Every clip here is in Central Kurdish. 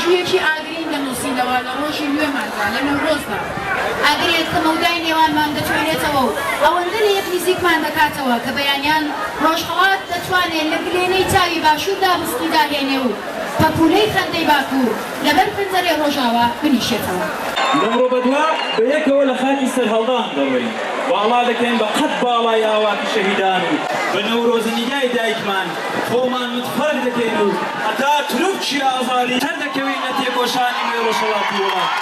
مێژوویەکی ئاگرین دەنووسینەوە لە ڕۆژی نوێماندا لە نەورۆزدا. ئاگرێت کە مەودای نێوانمان دەتوانێتەوە و ئەوەندە لە یەک نزیکمان دەکاتەوە کە بەیانیان ڕۆژهەڵات دەتوانێت لە گلێنەی چاوی باشووردا بسکی داهێنێ و پەپولەی خەندەی باکوور لەبەر پەنجەرەی ڕۆژاوە بنیشێتەوە. لەمڕۆ بەدوا بەیەکەوە لە خاکی سەرهەڵدان دەڕۆین. باڵا دەکەین بە قەت باڵای ئاواتی شەهیدان و بە نەورۆزنیگای دایکمان خۆمان متفەرق دەکەین و هەتا تروپچی ئازادی هەر دەکەوین لە تێکۆشانی نوێ ڕۆژهەڵاتی وڵات.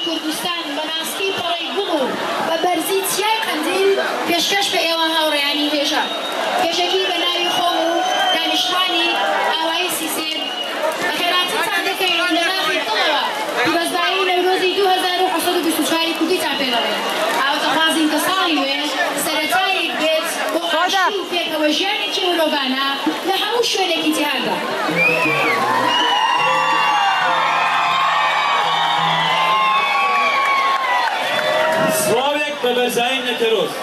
کوردستان بەناستی پەڕی گوڵ و بە بەرزی چیای قەندیل پێشکەش بە ئێوە هاوڕێیانی هێژە پێشەکی بە ناوی خۆم و دانیشتوانی ئاوایی سیسێر بە خێراتیتان دەکەین لە ناخی دڵەوە پیرۆزبایی نەورۆزی 2724 کوردیتان پێ دەڵێن ئاواتەخوازین کە ساڵی نوێ سەرەتایەک بێت بۆ ئاشتی و پێکەوە ژیانێکی مرۆڤانە لە هەموو شوێنێکی جیهاندا. بە بەرزایی نەتەرۆز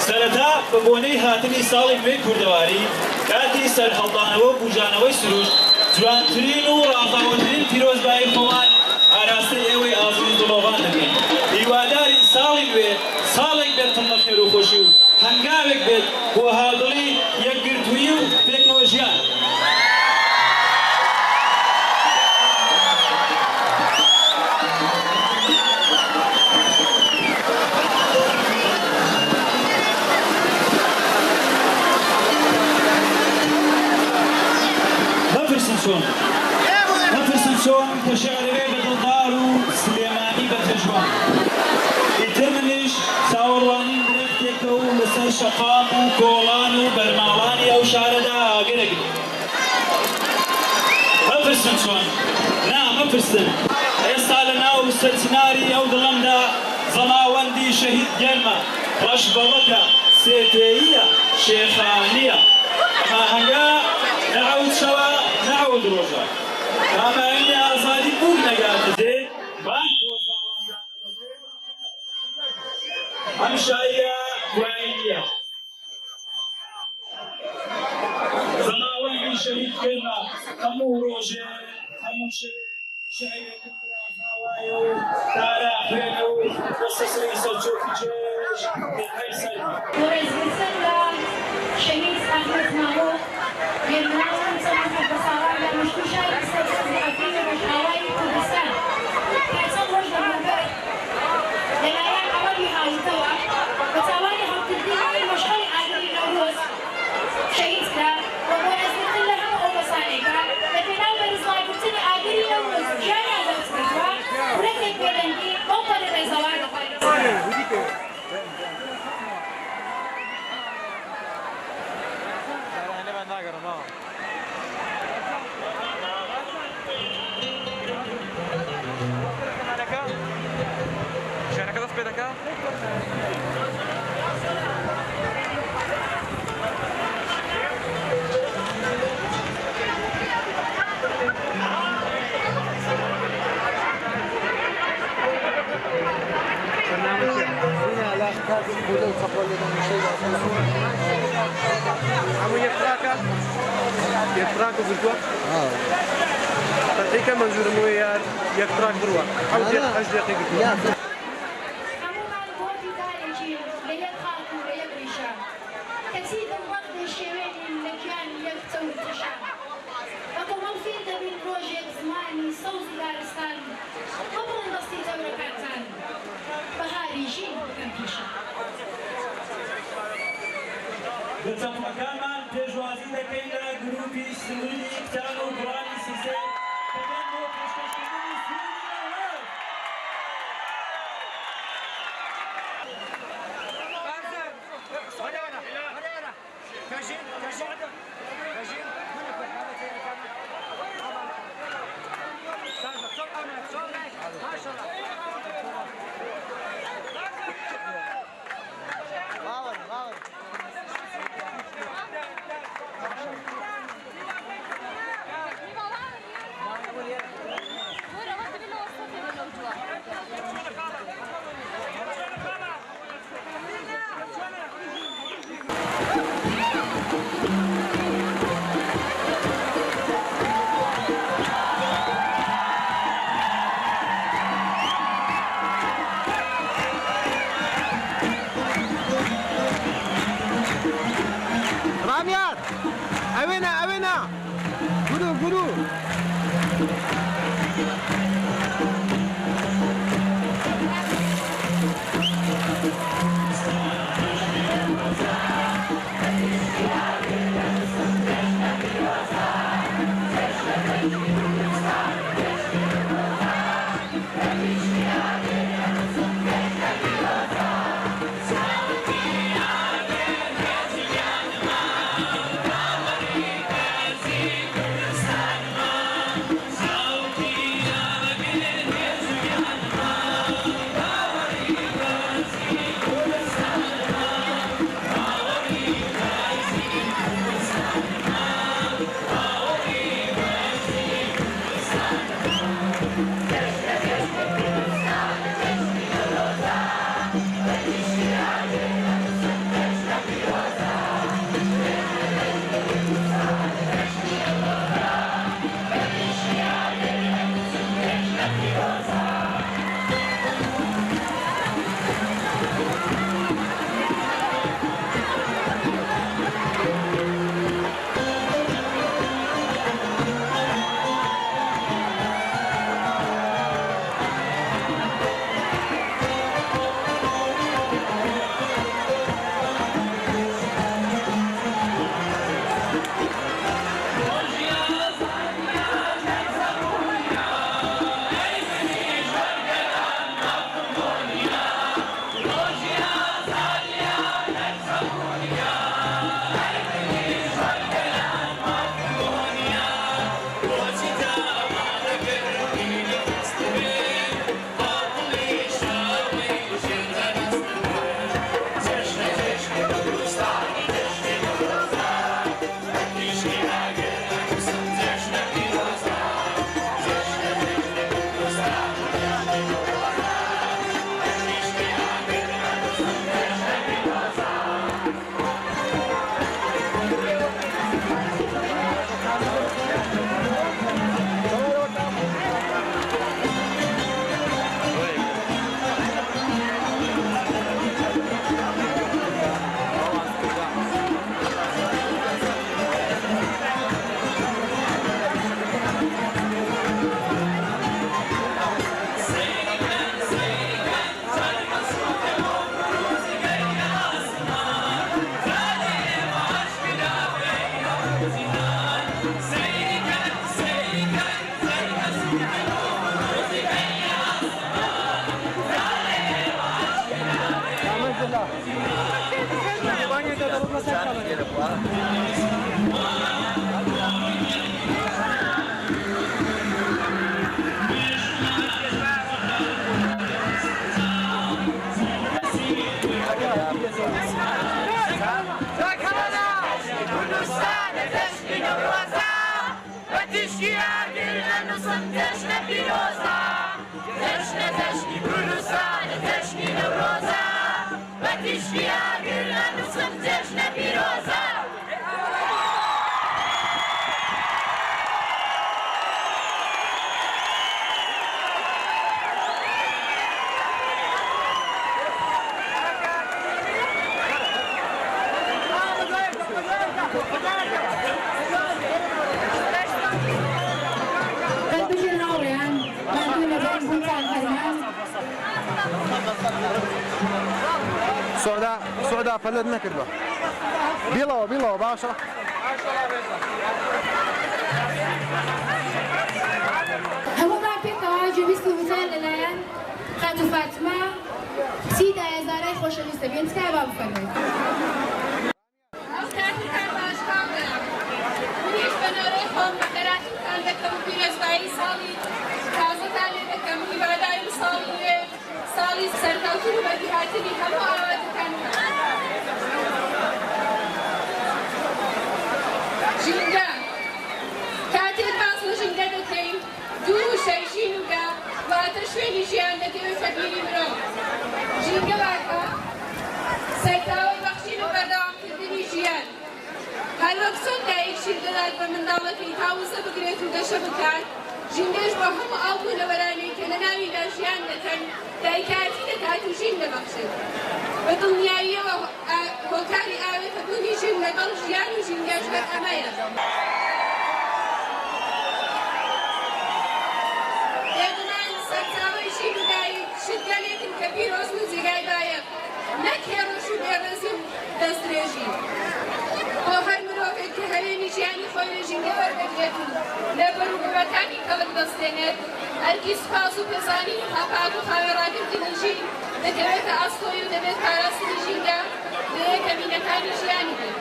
سەرەتا بە بۆنەی هاتنی ساڵی نوێی کوردەواری کاتی سەرهەڵدانەوە و بوژانەوەی سروش جوانترین و ڕاغاوەترین پیرۆزبایی خۆمان ئاراستەی ئێوەی ئازوی دڵۆڤان دەکەین. هیواداری ساڵی نوێ ساڵێک بێت تەمە خێر و خۆشی و هەنگاوێک بێت بۆ هادڵی یەکگرتووی و پێکەوە ژیان. نفرسن شون كشعري بدلدار وسليماني بتجوان يترمنش ساورواني بريكتكو لسر شقام وكولان وبرمالاني او شاردا قرق نفرسن شون نعم نفرسن يستعلنا وستناري او دلمدا زماوندي شهيد جرمة رشبوكا سيتية شيخانية ما هنگا نعود شوا نعود روزا كما إني أصادي بوك نقاتزي بانك وزاوان همشايا وعينيا زماوان بي شهيد كرنا همو روجه همو شعير كبرا زاوايو دارا حينو وسسري سلجوكي جيش بالحيسر ورزقسن شهيد أحمد معروف يمنعون سماحة بصارة لمشكوشة استفزازي أفين ومشاوي كردستان كأسان وجد المنبر للايان أولي حاوزتوا وتوالي حوت الدين مشغل عادل نوروز شهيد كلا وبرزقت لها وبصانيكا لكن أول رزقا قلتني عادل نوروز جانا دوسكتوا وركب بيدنكي بطل الرزوان يتراك بردوا تحقيق منظور مويار يتراك بروا أو أجل دقيقة صوت زیبارستان هەموو دەستی جەورەکانتان بەهاری ژین بکەن پیشە. بچەمەکانمان پێشوازی دەکەین لە گروپی سروودی کتان و گوڵانی سیسێ دەبێن بۆ پێشکەشکردنی سروودی ناوەڕاست. راميات أوينا قولوا Kalbi General سودا فلت نكربه بيلا باشا هەموو پێکەوە جوێویست و وتان لەلایەن قات و فاتمە کچی دایەزارای خۆشەویستە بێن تکای با بفەرمێن. ئەوتاتتان باشقاڵە منیش بەنەوەی خۆم بەخێراتتان دەکەم و پیرۆزبایی ساڵی تازەتان لێ دەکەم هیوادارم ساڵی نوێ ساڵی سەرکەوتن و بەدیهاتنی هەموو ئاواتەکان ژینگە کاتێک باس لە ژینگە دەکەین دوو شەیژین وگە واتە شوێنی ژیان دەکەوێت فەرمیری مرۆڤ ژینگە واکە سەرتاوەی بەخشین و بەردەوامکردنی ژیان هەر وەک چۆن دایک شیر دەدات بە منداڵەکەی هاوسە بگرێت و گەشە بکات ژینگەش بۆ هەموو ئاڵبوونەوەرانەی کە لە ناویدا ژیان دەکەن دایکاتی دەکات و ژین دەبەخشێت بە دڵنیاییەوە هۆکاری ئاوێتەبوونی ژین لەگەڵ ژیان و ژینگەش بەر ئەمەیە شتگەلێکن کە پیرۆز و جێگای بایەق نەک هێڕش و بێڕێزی و دەستدرێژی بۆ هەر مرۆڤێک کە هەوێنی ژیانی خۆی لە ژینگە وەردەگرێت و لە بەروبەکانی کەڵک دەستێنێت ئەرکی سوپاس و پێزانی و هەپات و خاوێڕاگرتنی ژین دەکەوێتە ئەستۆی و دەبێت پاراستنی ژینگە لە یەکەمینەکانی ژیانی بێت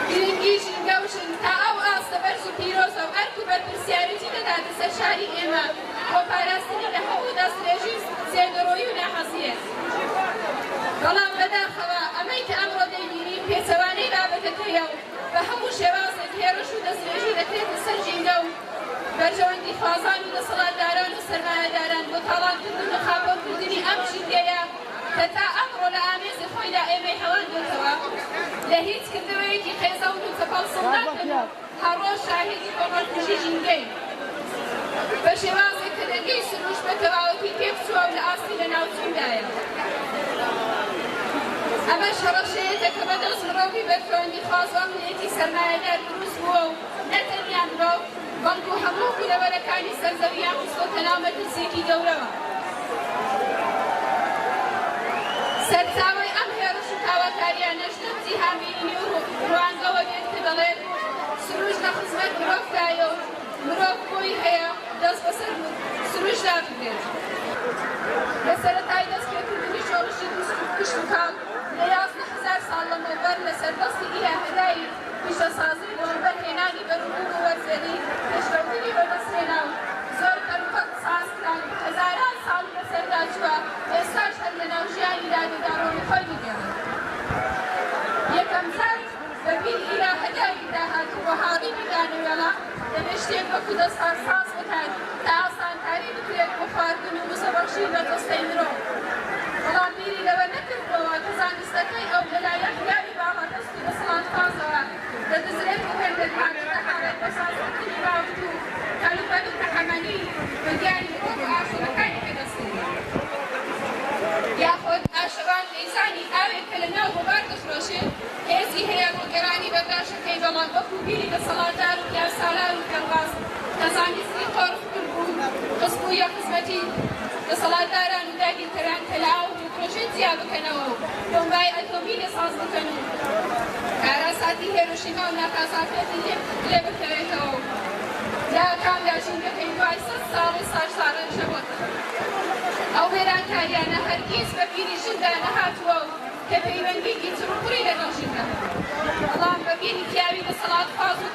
گرنگی ژینگە و ژن تا ئەو ئاستە بەرز و پیرۆزە و ئەرک و بەرپرسیارەتی دەداتە سەر شاری ئێمە بۆ پاراستنی لە هەموو دەستدرێژی زێدەڕۆیی و ناحەزیەت بەڵام بەداخەوە ئەمەی کە ئەمڕۆ دەیبینین پێچەوانەی بابەتەکەیە و بە هەموو شێوازێک هێرش و دەستدرێژی دەکرێتە سەر ژینگە و بەرژەوەندی خوازان و دەسەڵاتداران و سەرمایەداران بۆ تاڵانکردن و خاپۆرکردنی ئەم ژینگەیە کە تا ئەمڕۆ لە ئامێزی خۆیدا ئێمەی هەڵاندێتەوە لە هیچ کردەوەیەکی خێزەون و تەپەڵسەڵ ناکەن و هەڕۆژ شاهێدی کۆمەڵکوژی ژینگەی بە شێوازێک کە دەرگەی سروش بە تەواوەتی پێبچووە و لە ئاستی لە ناوچوودایە ئەمە شەڕەشەیەکە کە بەدەست مرۆڤی بەرفەوەندی خوازان وڵەتی سەرمایەدار دروست بووە و نەتەنیا مرۆڤ بەڵکو هەموو گونەوەرەکانی سەرزەویان خستۆتە ناو مەترسێکی گەورەوە سەرچاوەی ئەم هێرش و تاوەکاریانەش لەم جیهانبینی و ڕوانگەوە بێت کە دەڵێت سروش لە خزمەت مرۆڤدایە و مرۆڤ بۆی هەیە دەست بەسەر سروشدا بگرێت لە سەرەتای دەستپێکردنی شۆڕشی کشت و کاڵ لە 11,000 ساڵ لەمەوبەر لە سەردەستی ئیلاهەدایی پیشەسازی بۆ بەرهێنانی بەروبوون و وەرزێنەی پێشکەوتنی بەدەستهێنا و زۆر کەلوپەت سازکران هەزاران ساڵ بەسەردا چووە ئێستاش هەر لە ناو ژیانیدا دەداڕۆنی خۆی بگەڕێت یەکەم جار بەبیر ئیلاهەدایی داهاتوو بۆ هاوڕێی دانەوێڵە دەبێت شتێک وەکو دەستان ساز بکات تا ئاسانکاری بکرێت بۆ خواردن و وسەبەخشی بە دەستەی مرۆڤ بەڵام بیری لەوە نەکردەوە کە زانستەکەی ئەو لەلایەن یاری باڵادەست و دەسەڵاتخوازەوە دەدەزرێت بۆ هێندەکانی دەکارێت بە سازکردنی باوت و کەلوپەت و تەحەمەنی بە دیاری مرۆڤ و ئاشۆرەکانی پێدەستێنێت یاخۆت ئاشەوان نەیزانی ئاوێک کە لە ناو بۆبار دەفرۆشێت هێزی هەیە بۆ گەڕانی بەرداشەکەی بەڵام وەکو بیری دەسەڵاتدار و یاسالار و کەڵباز کە زانستی قۆڕفکرد بوو قسبوویە خزمەتی دەسەڵاتداران و داگیرکەران کە لە ئاو پرۆژێت جیا بکەنەوە و بۆمبای ئەتۆمی لەساز بکەن و کاراساتی هێروشیما و ناکاساتێتی لێ بکەوێتەوە لە کامدا ژینگەکەی دوای 100 ساڵی ساژسارەنشە بۆتە ئەو وێرانکاریانە هەرگیز بە بیری ژندا نەهاتووە و کە پەیوەندیکی چڕوپڕی لەگەڵ ژینگە بەڵام بە بیری پیاوی دەسەڵاتخواز و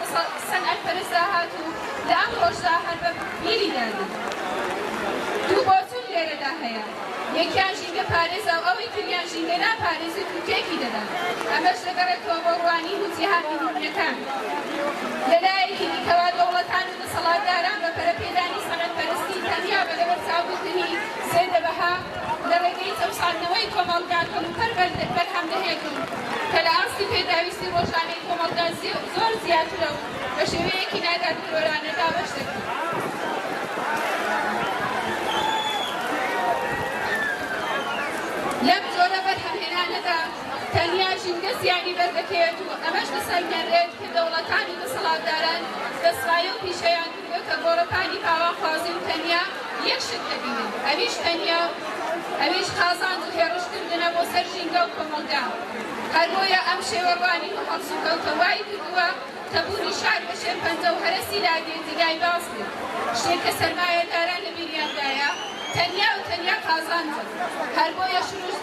سەنعەتپەرستدا هاتوو لە ئەم ڕۆژدا هەر بە بیری دادن دوو بۆچوون لێرەدا هەیە یەکیان ژینگە پارێزە و ئەوەی تریان ژینگە ناپارێزێت و تێکی دەدات ئەمەش لەگەڕێتەوە بۆ ڕوانی و جیهانی دنیەکان لەلایەکی دیکەوە دەوڵەتان و دەسەڵاتداران بە پەرەپێدانی سەنعەتپەرستی تەنیا بە لەبەرچاوگرتنی سێدەبەها لە ڕێگەی چەساندنەوەی کۆمەڵگا کەلوپەر بەرهەم دەهێتن کە لە ئاستی پێداویستی ڕۆژانەی کۆمەڵگا زۆر زیاترە و بە شێوەیەکی نادارکرۆرانەدا بەش دەکەن لەم جۆرە بەرهەمهێنانەدا تەنیا ژینگە زیانی بەردەکەوێت و ئەمەش دەسەنگێنرێت کە دەوڵەتان و دەسەڵاتداران دەسوایە و پیشەیان کردووە کە گۆڕەپانی پاواخوازی و تەنیا یەک شت دەبینن ئەویش تەنیا ئەویش قازاند و هێڕشکردنە بۆ سەر ژینگە و کۆمەلگا هەر بۆیە ئەم شێوەڕوانی و هەڵسوکەوتەوای کردووە کە بوونی شار بە شێرپەنجە و هەرەسی لادێ جگای باس بێت شتێک کە سەرمایەداران لە بیریاندایە تەنیا و تەنیا قازاندە هەر بۆیە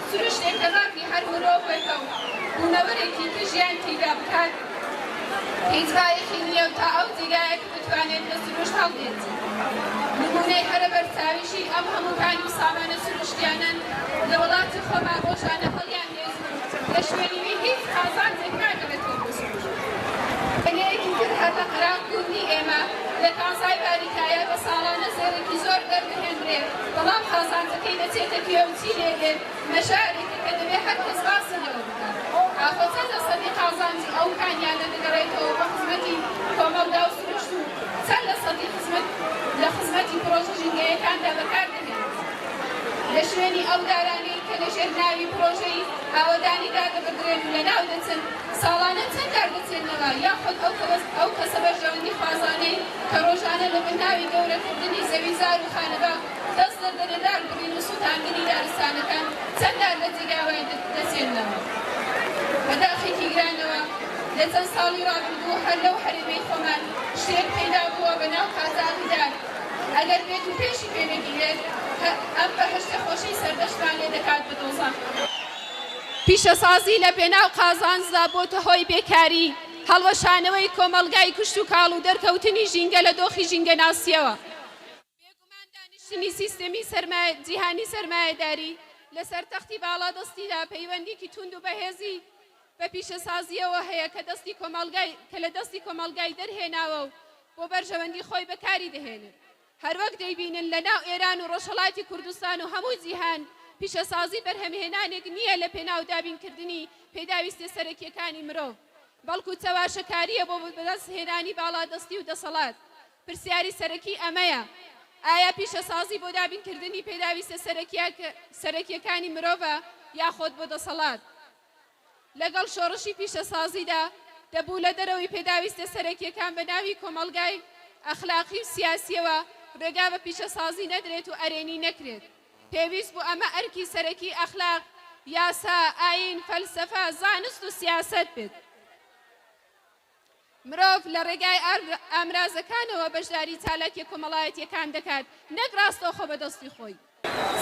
سروشتێک کە ڕاکی هەر مرۆڤێکە و بوونەوەرێکی کە ژیان تێدا بکات هیچ بایەخی نییە و تا ئەو جێگایە کە بتوانێت لە سروشت هەڵدێت نمونەی هەرە بەرچاویشی ئەم هەمووکانی و سامانە سروشتیانن لە وڵاتی خۆمان ڕۆژانە هەڵیان هێزن لە شوێنی هیچ قازانجێک ناگەوێتەوە بۆ سروشت بەنەیەکی تر هەر لە قەراکردنی ئێمە لە کانزای باریکایە بە ساڵانە زێڕێکی زۆر دەردەهێنرێت بەڵام قازانجەکەی دەچێتە کوێ و چی لێدێت مەژارێکە کە دەبێت هەر کەس باسی لەوە بکات ئاخۆ چەند لەسەدی قازانجی ئەو کانیانە دەگەڕێتەوە بە خزمەتی کۆمەلگا و سروشت و چەند لەسەدی لە خزمەتی پرۆژە ژینگەیەکاندا بەکاردەهێنێت لە شوێنی ئەو دارانەی کە لە ژێر ناوی پرۆژەی ئاوەدانیدا دەبدرێن و لە ناو دەچن ساڵانە چەند کار دەچێنەوە یاخود ئەو کەسە بەرژەوەندی خوازانەی کە ڕۆژانە لە بناوی گەورەکردنی زەویزار و خانەبا دەست دەردەنەدار بڕین و سوتاندنی دارستانەکان چەنددار لە جێگاوای دەچێنەوە بەداخێکی گرانەوە لە چەند ساڵی ڕابردوو هەر لەو هەرێمەی خۆمان شتێک پەیدا بووە بەناو قازانجدار ئەگەر بێت و پێشی پێنەگیرێت ئەم بەهەشتە خۆشەی سەردەشتان لێ دەکات بە دۆزەخ پیشەسازی لە پێناو قازانجدا بۆتە هۆی بێکاری هەڵوەشانەوەی کۆمەلگای کشت و کاڵ و دەرکەوتنی ژینگە لە دۆخی ژینگەناسیەوە بێگومان دانیشتنی سیستەمی جیهانی سەرمایەداری لەسەر تەختی باڵادەستیدا پەیوەندێکی توند و بەهێزی بە پیشەسازیەوە هەیە کە لە دەستی کۆمەلگای دەرهێناوە و بۆ بەرژەوەندی خۆی بەکاری دەهێنێت هەروەک دەیبینن لە ناو ئێران و ڕۆژهەڵاتی کوردستان و هەموو جیهان پیشەسازی بەرهەمهێنانێک نییە لە پێناو دابینکردنی پێداویستە سەرەکیەکانی مرۆڤ بەڵکو چەواشەکاریە بۆ بەدەستهێنانی باڵادەستی و دەسەڵات پرسیاری سەرەکی ئەمەیە ئایا پیشەسازی بۆ دابینکردنی پێداویستە سەرەکیەکانی مرۆڤە یاخۆت بۆ دەسەڵات لەگەڵ شۆڕشی پیشەسازیدا دەبوو لە دەرەوەی پێداویستە سەرەکیەکان بە ناوی کۆمەلگای ئەخلاقی و سیاسیەوە ڕێگا بە پیشەسازی نەدرێت و ئەرێنی نەکرێت پێویست بوو ئەمە ئەرکی سەرەکی ئەخلاق یاسا ئاین فەلسەفە زانست و سیاست بێت مرۆڤ لە ڕێگای ئامرازەکانەوە بەشداری چالاکی کۆمەڵایەتیەکان دەکات نەک ڕاستەوخۆ بەدەستی خۆی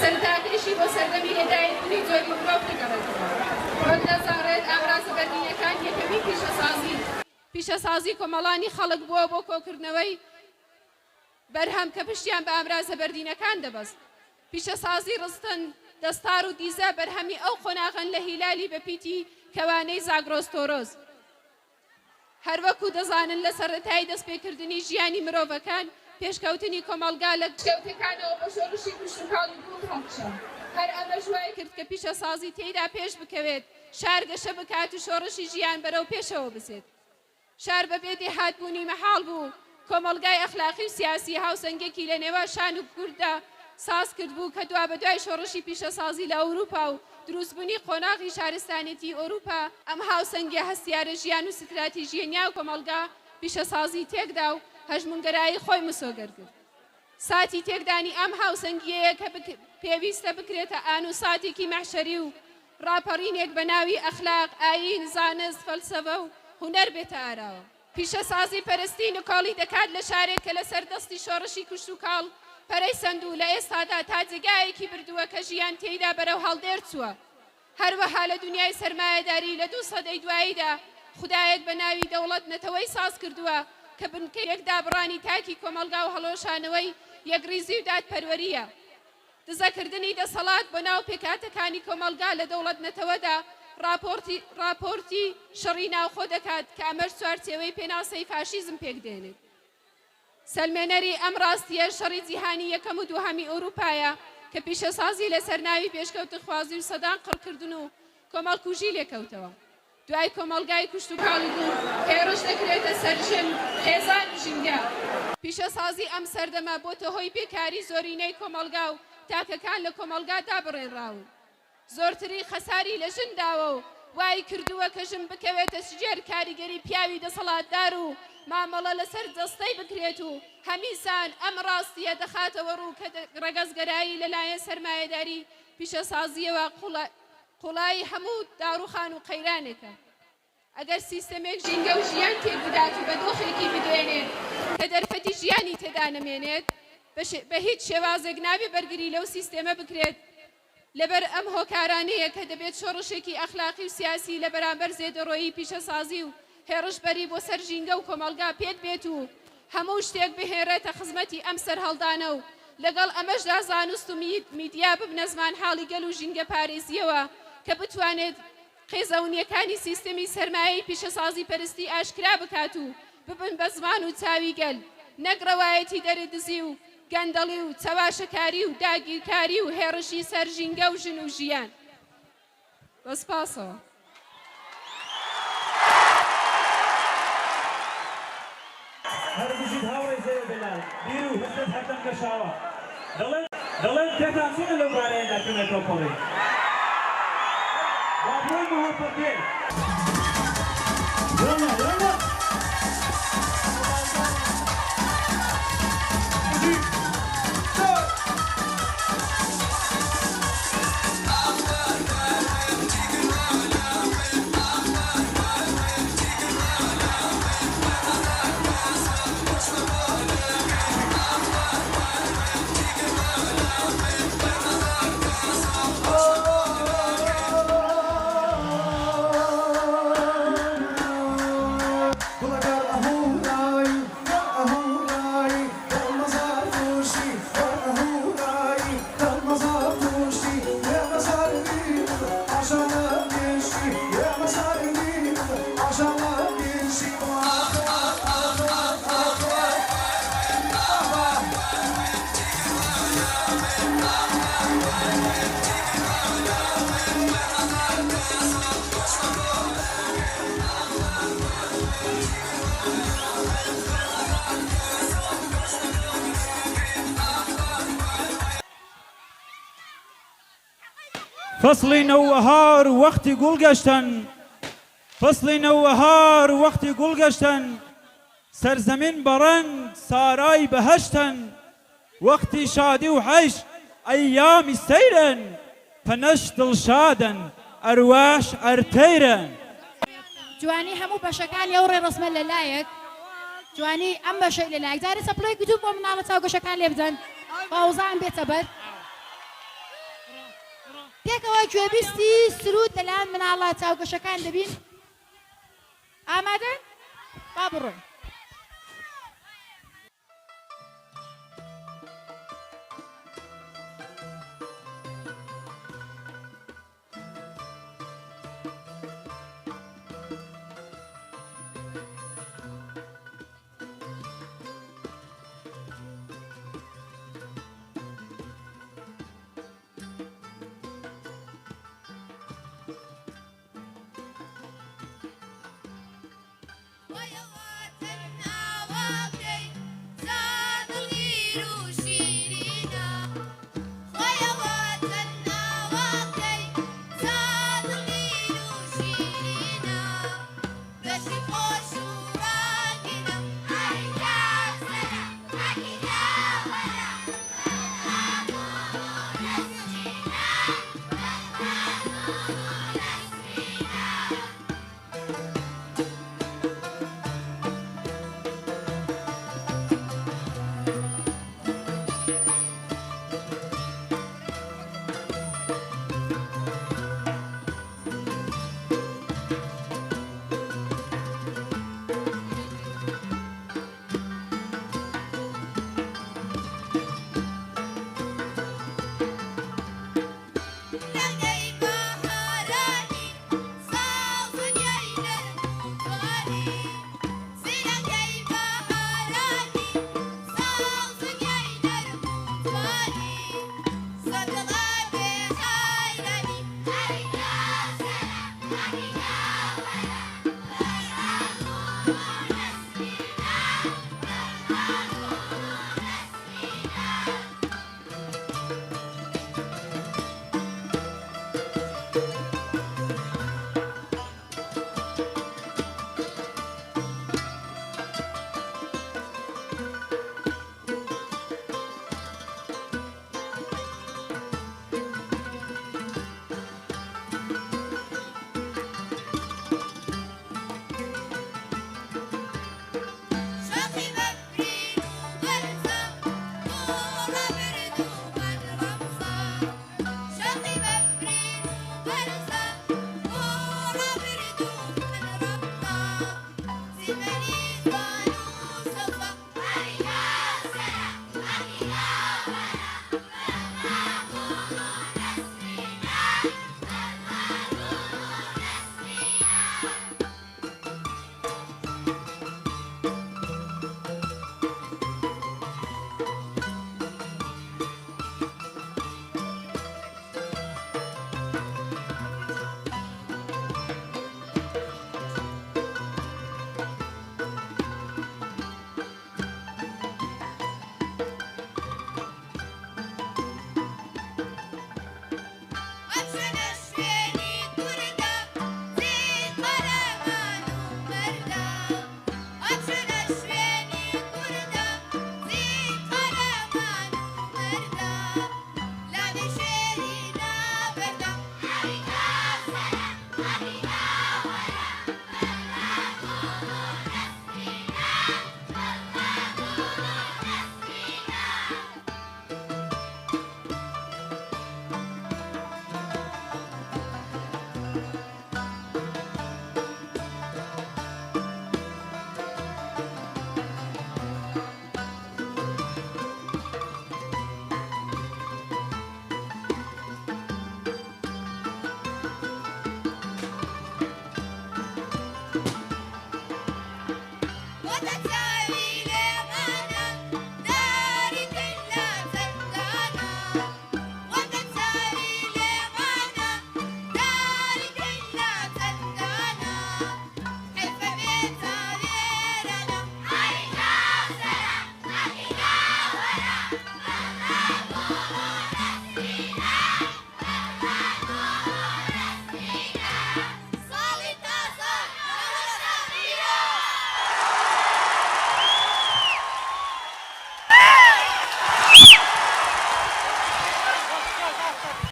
سەرتاکریشی بۆ سەردەمی لێدایەتکردنی زۆری مرۆڤ دەگەڕێتەوە وەک دەزانرێت ئامرازە بەردینەکان یەکەمین پیشەسازی کۆمەڵانی خەڵک بووە بۆ کۆکردنەوەی بەرهەم کە پشتیان بە ئامرازە بەردینەکان دەبەست پیشەسازی ڕستن دەستار و دیزە بەرهەمی ئەو قۆناغن لە هیلالی بەپیتی کەوانەی زاگرۆستۆرۆز هەروەکو دەزانن لە سەرەتایی دەستپێکردنی ژیانی مرۆڤەکان پێشکەوتنی کۆمەلگا لە شێوتەکانەوە بە شۆڕشی کوشتوکاڵ و بوون هەڵبژە هەر ئەمە ژوای کرد کە پیشەسازی تێیدا پێش بکەوێت شار گەشە بکات و شۆڕشی ژیان بەرەو پێشەوە بچێت شار بەبێ دێهاتبوونی مەحاڵ بوو کۆمەلگای ئەخلاقی و سیاسی هاوسەنگێکی لە نێوان شان و کوردە ساز کرد بوو کە دوا بەدوای شۆڕشی پیشەسازی لە ئەوروپا و دروستبوونی قۆناغی شارستانێتی ئەوروپا ئەم هاوسەنگە هەستیارە ژیان و ستراتیژیە ناو کۆمەلگا پیشەسازی تێکدا و هەژمونگەرایی خۆی مسۆگەر کرد ساتی تێکدانی ئەم هاوسەنگیەیە کە پێویستە بکرێتە ئان و ساتێکی مەحشەری و ڕاپەڕینێک بە ناوی ئەخلاق ئاین زانست فەلسەفە و هونەر بێتە ئاراوە پیشەسازی پەرستی نکۆڵی دەکات لە شارێک کە لەسەر دەستی شۆڕشی کوشت و کاڵ پەرەی سەند و لە ئێستادا تا جێگایەکی بردووە کە ژیان تێیدا بەرەو هەڵدێر چووە هەروەها لە دنیای سەرمایەداری لە 200 دواییدا خودایەت بە ناوی دەوڵەت نەتەوەی ساز کردووە کە بنکەیەک دابڕانی تاکی کۆمەلگا و هەڵۆشانەوەی یەکریزی و دادپەروەریە دزەکردنی دەسەڵات بۆ ناو پێکاتەکانی کۆمەلگا لە دەوڵەت نەتەوەدا راپۆرتی شەڕی ناوخۆ دەکات کە ئەمەش چوارچێوەی پێناسەی فاشیزم پێکدێنێت سەلمێنەری ئەم ڕاستیە شەڕی جیهانی یەکەم و دووهەمی ئەوروپایە کە پیشەسازی لەسەر ناوی پێشکەوتن خوازی و سەدان قڕکردن و کۆمەڵکوژی لێکەوتەوە دوای کۆمەلگای کوشت و کاڵی بوو هێرش دەکرێتە سەرژێن خێزان ژینگە پیشەسازی ئەم سەردەما بۆتە هۆی بێکاری زۆرینەی کۆمەلگا و تاکەکان لە کۆمەلگا دابڕێنراون زۆرتری خەساری لە ژنداوە و وای کردووە کە ژن بکەوێتە سجێر کاریگەری پیاوی دەسەڵاتدار و مامەڵە لەسەر دەستەی بکرێت و هەمیسان ئەم ڕاستیە دەخاتەوە ڕوو کە ڕەگەزگەرایی لەلایەن سەرمایەداری پیشەسازیەوە قوڵای هەموو داڕوخان و قەیرانێکە. ئەگەر سیستەمێک ژینگە و ژیان تێبدات و بە دۆخێکی بدوێنێت کە دەرفەتی ژیانی تێدا نەمێنێت بە هیچ شێوازێک نابێ بەرگری لەو سیستەمە بکرێت لەبەر ئەم هۆکارانەیە کە دەبێت شۆڕشێکی ئەخلاقی و سیاسی لە بەرامبەر زێدەڕۆیی پیشەسازی و هێڕشبەری بۆ سەر ژینگە و کۆمەلگا پێت بێت و هەموو شتێک بهێرێتە خزمەتی ئەم سەرهەڵدانە و لەگەڵ ئەمەشدا زانست و میدیا ببنە زمان حاڵی گەل و ژینگە پارێزیەوە کە بتوانێت قێزەونیەکانی سیستەمی سەرمایەی پیشەسازی پەرستی ئاشکرا بکات و ببن بە زمان و چاوی گەل نەک ڕەوایەتی دەرەدزی و گەندەڵی و چەواشەکاری و داگیرکاری و هێڕشی سەر ژینگە و ژن و ژیان. بەسپاسەوە. هەرگیز هاوڕێی زەوە بێلال بیر و هەستت هەردەم گەشاوە دەڵێن تێتان چۆنە لەو بارەیەدا کە مێتۆپۆڵی وا بۆی مەهۆپەکێ فصلی نوبهار وقتی گل گشتن فصلی نوبهار وقتی گل گشتن سرزمین برنگ سارای بهشتن وقتی شادی و عیش ایام سیرن پنش دڵشادن ئەرواش ئەرتەیرن. جوانی هەموو بەشەکانی ئەو ڕێڕسمە لەلایەک جوانی ئەم بەشەی لەلایەک جارێ سەپڵەی گوتوو بۆ مناڵە چاوگەشەکان لێ بدەن باوزان بێتە بەر پێکەوە گوێبیستی سرود لەلایەن مناڵە چاوگەشەکان دەبین. ئامادەن؟ با بڕۆین. ويا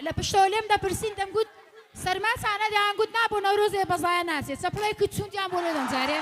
لە پشتەوە لێم دەپرسین دەمگوت سەرماچانە دەیانگوت نابوو نەورۆزێ بەزایە ناچێت چەپڵێکی چوندیان بۆ لێ دەنجارێ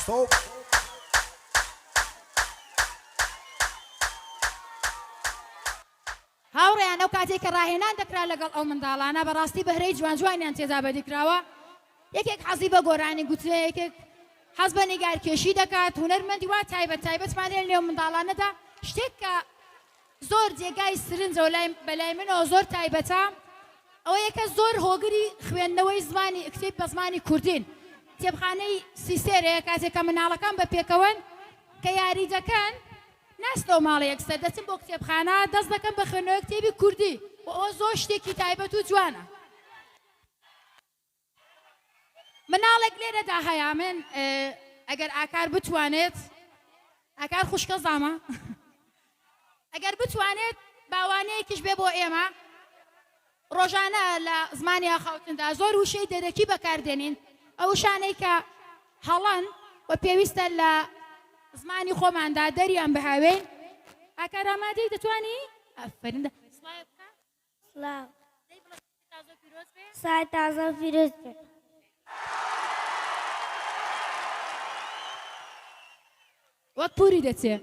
Stop. هاوڕێیان ئەو کاتێک کە ڕاهێنان دەکرا لەگەڵ ئەو منداڵانە بەڕاستی بەهرەی جوان جوانیان تێدا بەدیکراوە یەکێک حەزی بە گۆرانی گوتوێ یەکێک حەز بە نیگارکێشی دەکات هونەرمەندی وا تایبەتمان لێن لێو منداڵانەدا شتێک کە زۆر جێگای سرنجەوە بەلای منەوە زۆر تایبەتە ئەوە یەکە زۆر هۆگری خوێندنەوەی زمانی کتێب بە زمانی کوردین کتێبخانەی سیسێرەیە کاتێک کە مناڵەکان بە پێکەوەن کە یاری دەکەن ناستەوە ماڵی یەکسەر دەچن بۆ کتێبخانە دەست دەکەن بە خوێندنەوەی کتێبی کوردی و ئەوە زۆر شتێکی تایبەت و جوانە مناڵێک لێرەدا هەیە من ئەگەر ئاکار بتوانێت ئاکار خوشکە زامە ئەگەر بتوانێت باوانەیەکیش بێ بۆ ئێمە ڕۆژانە لە زمانی ئاخاوتندا زۆر وشەی دەرەکی بەکاردێنین ئەو شانەی کە هەڵەن و پێویستە لە زمانی خۆماندا دەریان بەهاوێن ئاکار ئامادەی دەتوانی ئەفرین سلااو سای تازە پیرۆز بێ وەک پوری دەچێ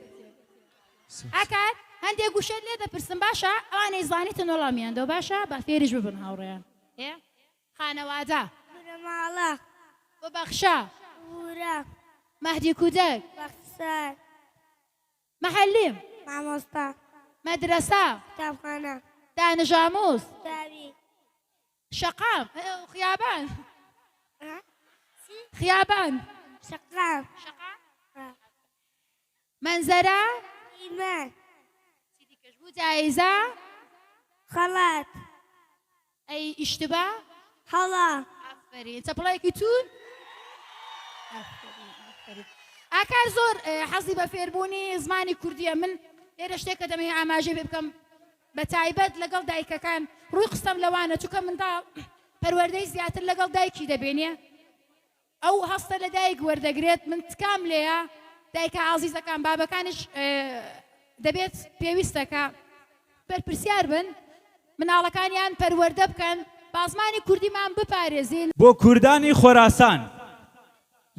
ئاکار هەندێک گوشێت لێ دەپرسم باشە ئەوانەی زانیتن وەڵامیاندەوە باشە بە فێریش ببن هاوڕێیان خانەوادە بنەماڵە بۆ بەخشە ورە مەهدی کودەک بەخسەر مەحەلیم مامۆستا مەدرسە کتابخانە دانژاموس داوی شەقام خیابان خیابان شەقام منزەرە ئیمان چیدیکەش بوو جایزە خەڵات ئەی ئیشتبا هەڵا ئافرین چەپڵەیەکی تون ئاکار زۆر حەزی بە فێربوونی زمانی کوردیە من لێرە شتێکە دەمەوێت ئاماژەی پێ بکەم بە تایبەت لەگەڵ دایکەکان ڕووی قستەم لەوانە چونکە منداڵ پەروەردەی زیاتر لەگەڵ دایکی دەبێنێ ئەو هەستە لە دایک وەردەگرێت من تکام لێیە دایکە عازیزەکان بابەکانش دەبێت پێویستەکە بەرپرسیار بن مناڵەکانیان پەروەردە بکەن با زمانی کوردیمان بپارێزین بۆ کوردانی خۆراسان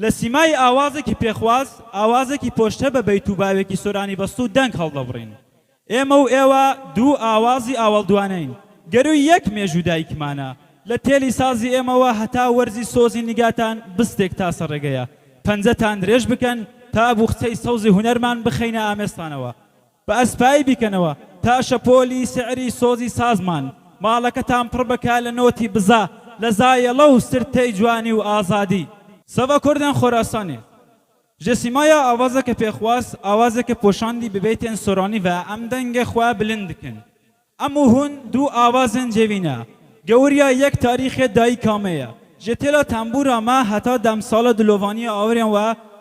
لە سیمای ئاوازێکی پێخواز ئاوازێکی پۆشتە بە بەیت و باوێکی سۆرانی بەست و دەنگ هەڵدەبڕین ئێمە و ئێوە دوو ئاوازی ئاوەڵدوانەین گەروی یەک مێژوو دایکمانە لە تێلی سازی ئێمەوە هەتا وەرزی سۆزی نیگاتان بستێک تا سەرڕێگەیە پەنجەتان درێژ بکەن تا بوختەی سەوزی هونەرمان بخەینە ئامێستانەوە بە ئەسپایی بیکەنەوە تا شەپۆلی سعری سۆزی سازمان ماڵەکەتان پڕ بکە لە نۆتی بزا لە زایەڵە و سرتەی جوانی و ئازادی سەڤە کوردن خۆراسانێ ژەسیمایە ئاوازەکە پێخواست ئاوازێکە پۆشاندی ببێتێن سۆرانی و ئەم دەنگە خوا بلند دکن ئەم و هون دوو ئاوازن جێوینە گەوریا یەک تاریخێ دایی کامەیە ژێتێلا تەمبورا ما هەتا دەمساڵە دلۆڤانیە ئاوریان و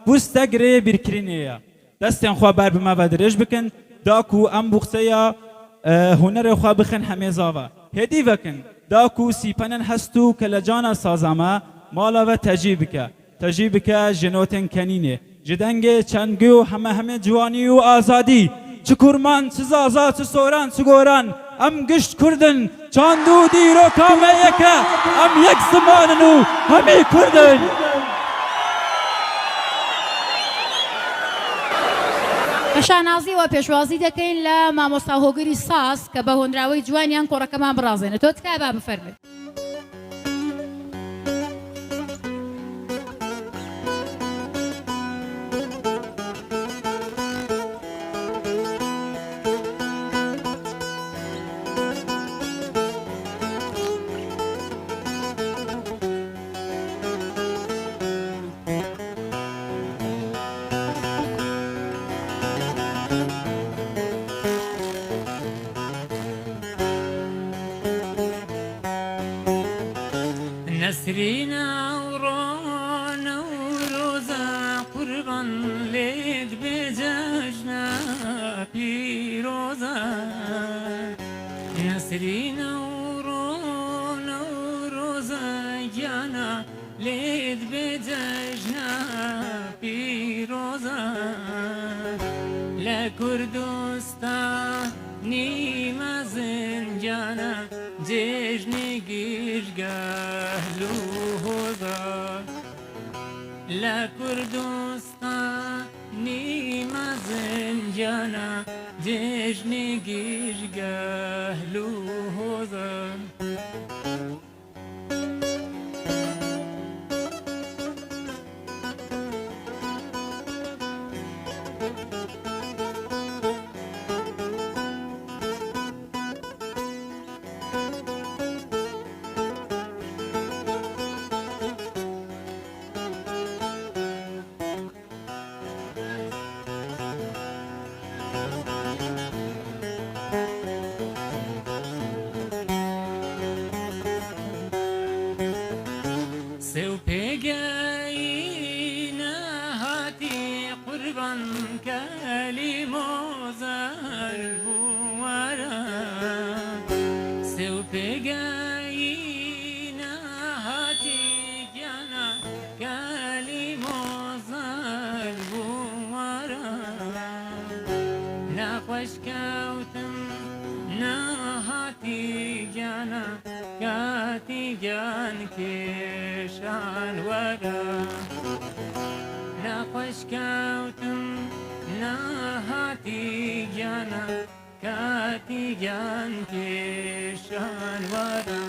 بوستە گرەیە بیرکرینەیە دەستیان خوا بەر بمە بە درێژ بکن داکو ئەم بوختەیە هونەرە خوا بخن هەمێزاوە هێدی بکن داکو سیپەنن هەستو کە لە جانە سازامە ماڵەوە تەجی بکە ژنۆتن کەنینێ جدەنگێ چەنگی و هەمە جوانی و ئازادی چ کورمان چ زازا چ سۆران چ گۆران ئەم گشت کوردن چاند و دیرۆ کامەیەکە ئەم یەک زمانن و هەمی کوردن بەشانازیەوە پێشوازی دەکەین لە مامۆستا هۆگری ساز کە بە هۆنراوەی جوانیان کۆڕەکەمان بڕازێنێت تۆ تکای با بفەرمێت نسرين ورون وروزا سری نوروز جانا لید به جشنا پیروزا لکردستانی مزنجانا جشن گیشگاه لوزا لکردستانی مزنجانا جشن گیشگاه لوزا سو پیگاینا هاتی قربان کلی موزار بوارا سو پیگاینا هاتی جانا کلی موزار بوارا نخوش کوتم نهاتی جانا کاتی جان کشان ورا نخوش کوتم نهاتی جانا کاتی جان کشان ورا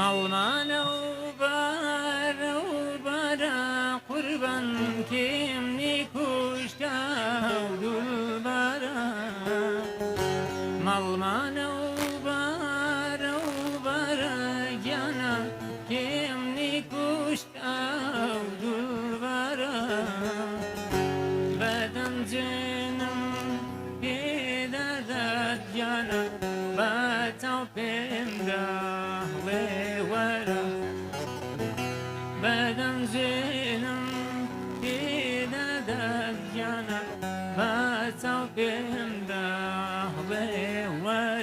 مالمانا وبارا قربان كمني كشتا ودلبارا مالمانا وبارا جانا كمني كشتا ودلبارا بدن جنم بيدادات جانا باتاو بمدا بدن زينم كده دجانا باتاو بمدا ورا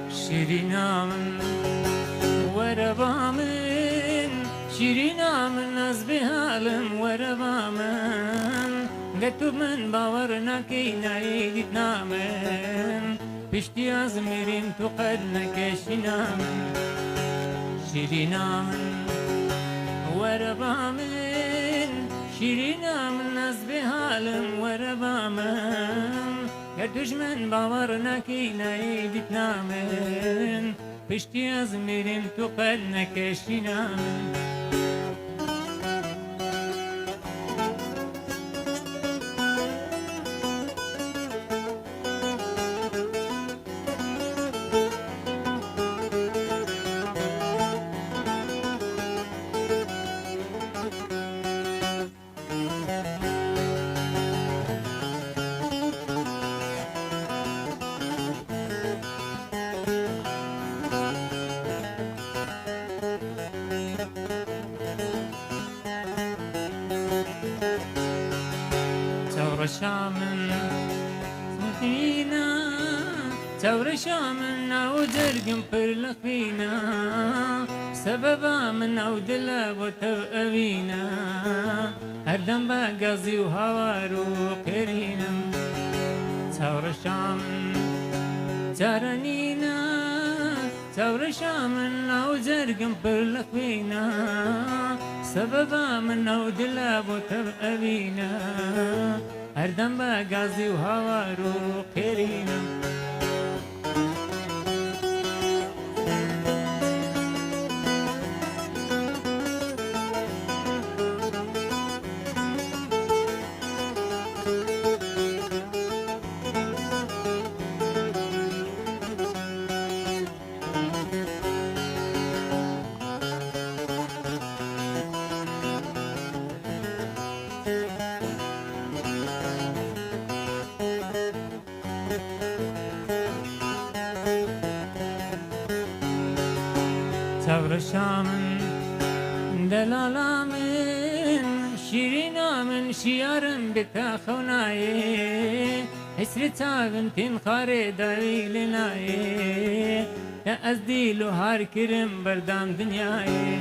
شیرینا من وربا من شیرینا من از به حالم وربا من گتو من باور نکی نایدید نامن پشتی از میریم تو قد نکشینا من شیرینا من وربا من شیرینا من از به حالم وربا من گر دشمن باور نکی نایدید نامن پشتی از میریم تو قد نکشینا من ورشامن چاورشا من ناو جرگم پر لخوینا سببا من ناو دلا بۆ تەو ئەوینە هەردەم بە گەزی و هاوار و قێرینم چاورشا من جارەنینە چاورشا من ناو جرگم پر لخوینا سببا من ناو دلا بۆ تەو ئەوینە هەردەم بە گازی و هاوار و قێرینم چاورشا من دەلاڵا من شیرینا من شیارم بتاخەو نایێ هەسری چاون پێم خارێ داوی لێ نایێ کە ئەس دیل و هارکرم بەردام دنیایێ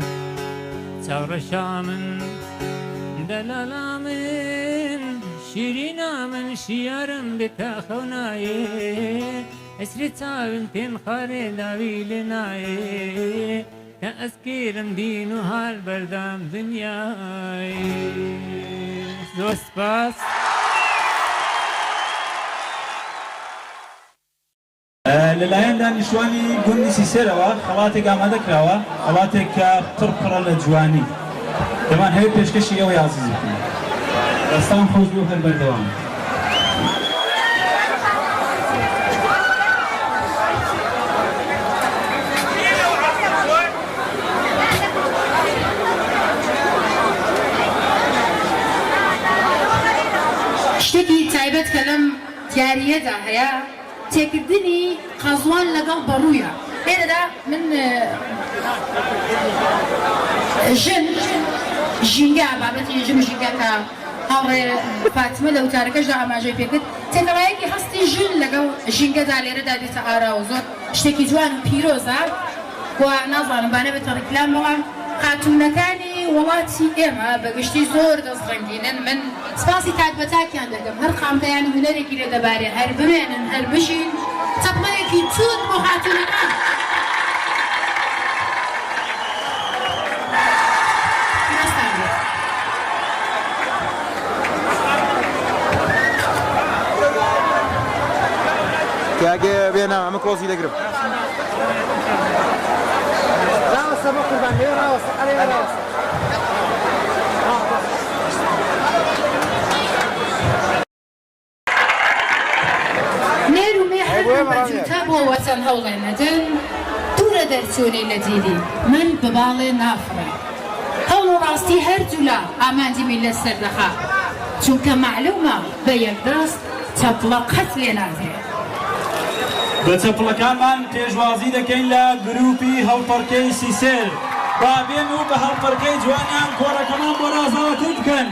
چاورشا من دەلاڵا من شیرینا من شیارم بتاخەو نایێ هەسری چاون پێم خارێ داوی لێ نایێ کە ئەسکێرم دین و هەر بەردام دنیای زۆر سپاس لەلایەن دانیشتوانی گوندی سیسێرەوە خەڵاتێک ئامادە کراوە خەڵاتێک کە پڕ لە جوانی دەمان هەیە پێشکەشی ئەوەی ئازیزی بکەین دەستان خۆش بێ و هەر بەردەوام شتێکی تایبەت کە لەم دیاریەدا هەیە تێکردنی قازوان لەگەڵ بەڕوویە لێرەدا من ژینگە بابەتی ژینگە کە هاوڕێ فاتمە لە وتارەکەشدا ئاماژەی پێکرد تێکەڵایەکی هەستی ژن لەگەڵ ژینگەدا لێرەدا دێتە ئارا و زۆر شتێکی جوان و پیرۆزە و نازانم بانە بێتە ڕیکلام بەڵام خاتوونەکانی وڵاتی ئێمە بەگشتی زۆر دەستڕەنگینن من سپاسی تاکبەتاکیان دەکەم هەر خامتەیان هونەرێکی لێ دەبارێ هەر بمێنن هەر بژین چەپمەیەکی چوت بۆ خاتوونەکان کاگە بێنە ئەمە کۆزی دەگرم نێر و مێحرم بەجووتا بۆ وەتەن هەوڵێ نەدەن دوورە دەرچوونەی لە دیری من بباڵێ نافڕێ هەوڵ و ڕاستی هەردوولا ئامانجی میلەت سەردەخا چونکە معلومە بە یەکدەست چەپڵە قەت لێ نادرێت بە چەپڵەکانمان پێشوازی دەکەین لە گروپی هەڵپەڕکەی سیسێر با بێن و بە هەڵپەڕکەی جوانیان کۆڕەکەمان بۆ رازاوەتر بکەن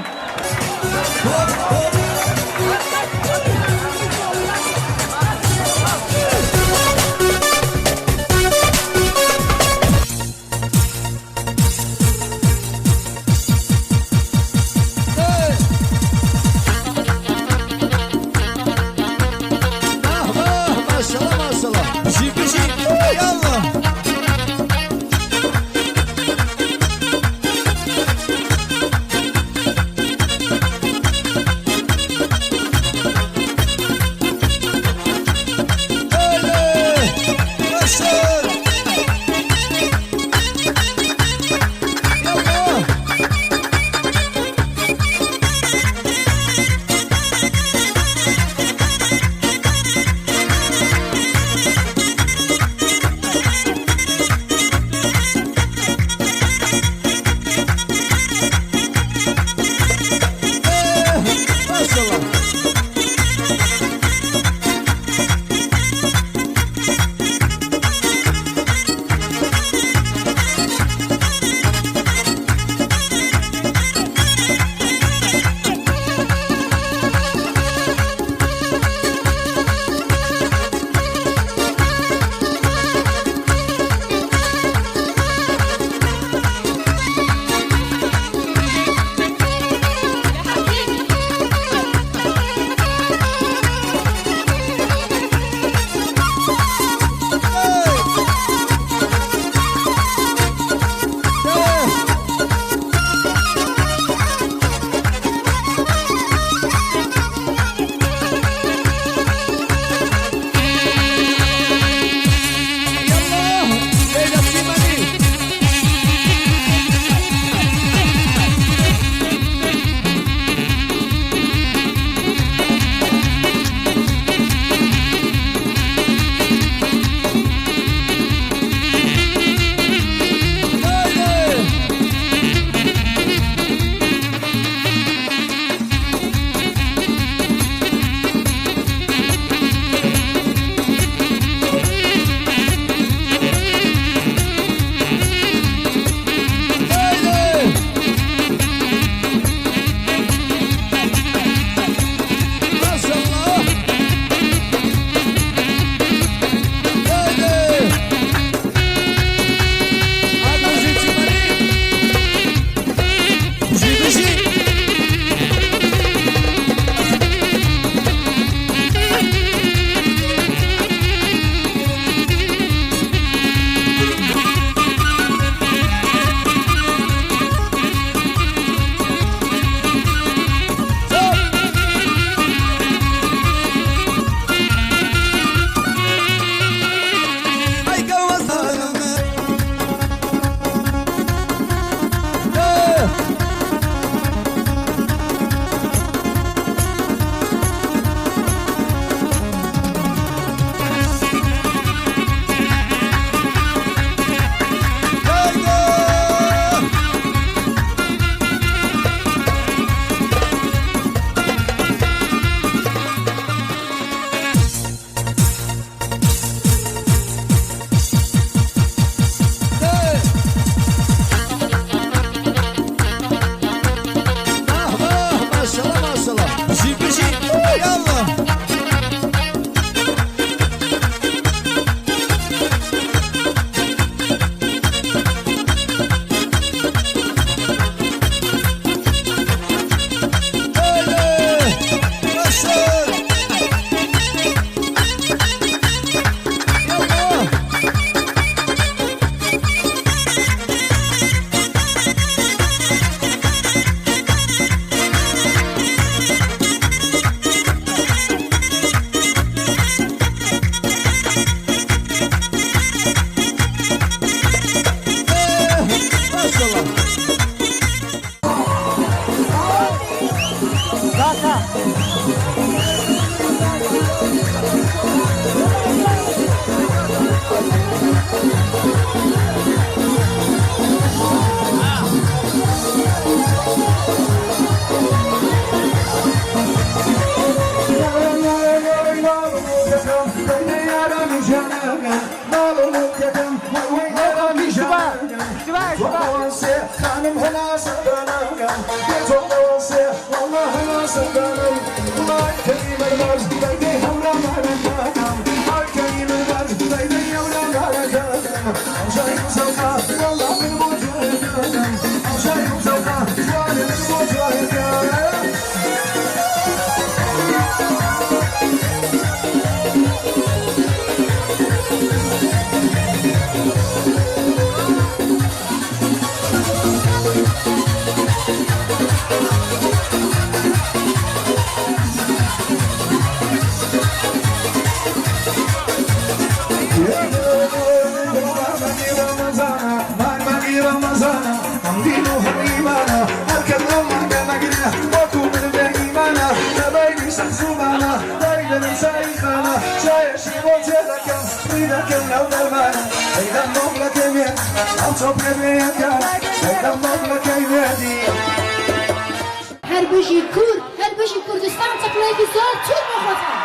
هر بژی کوردستان چەقلەیەکی زۆر چوون بەخۆتان.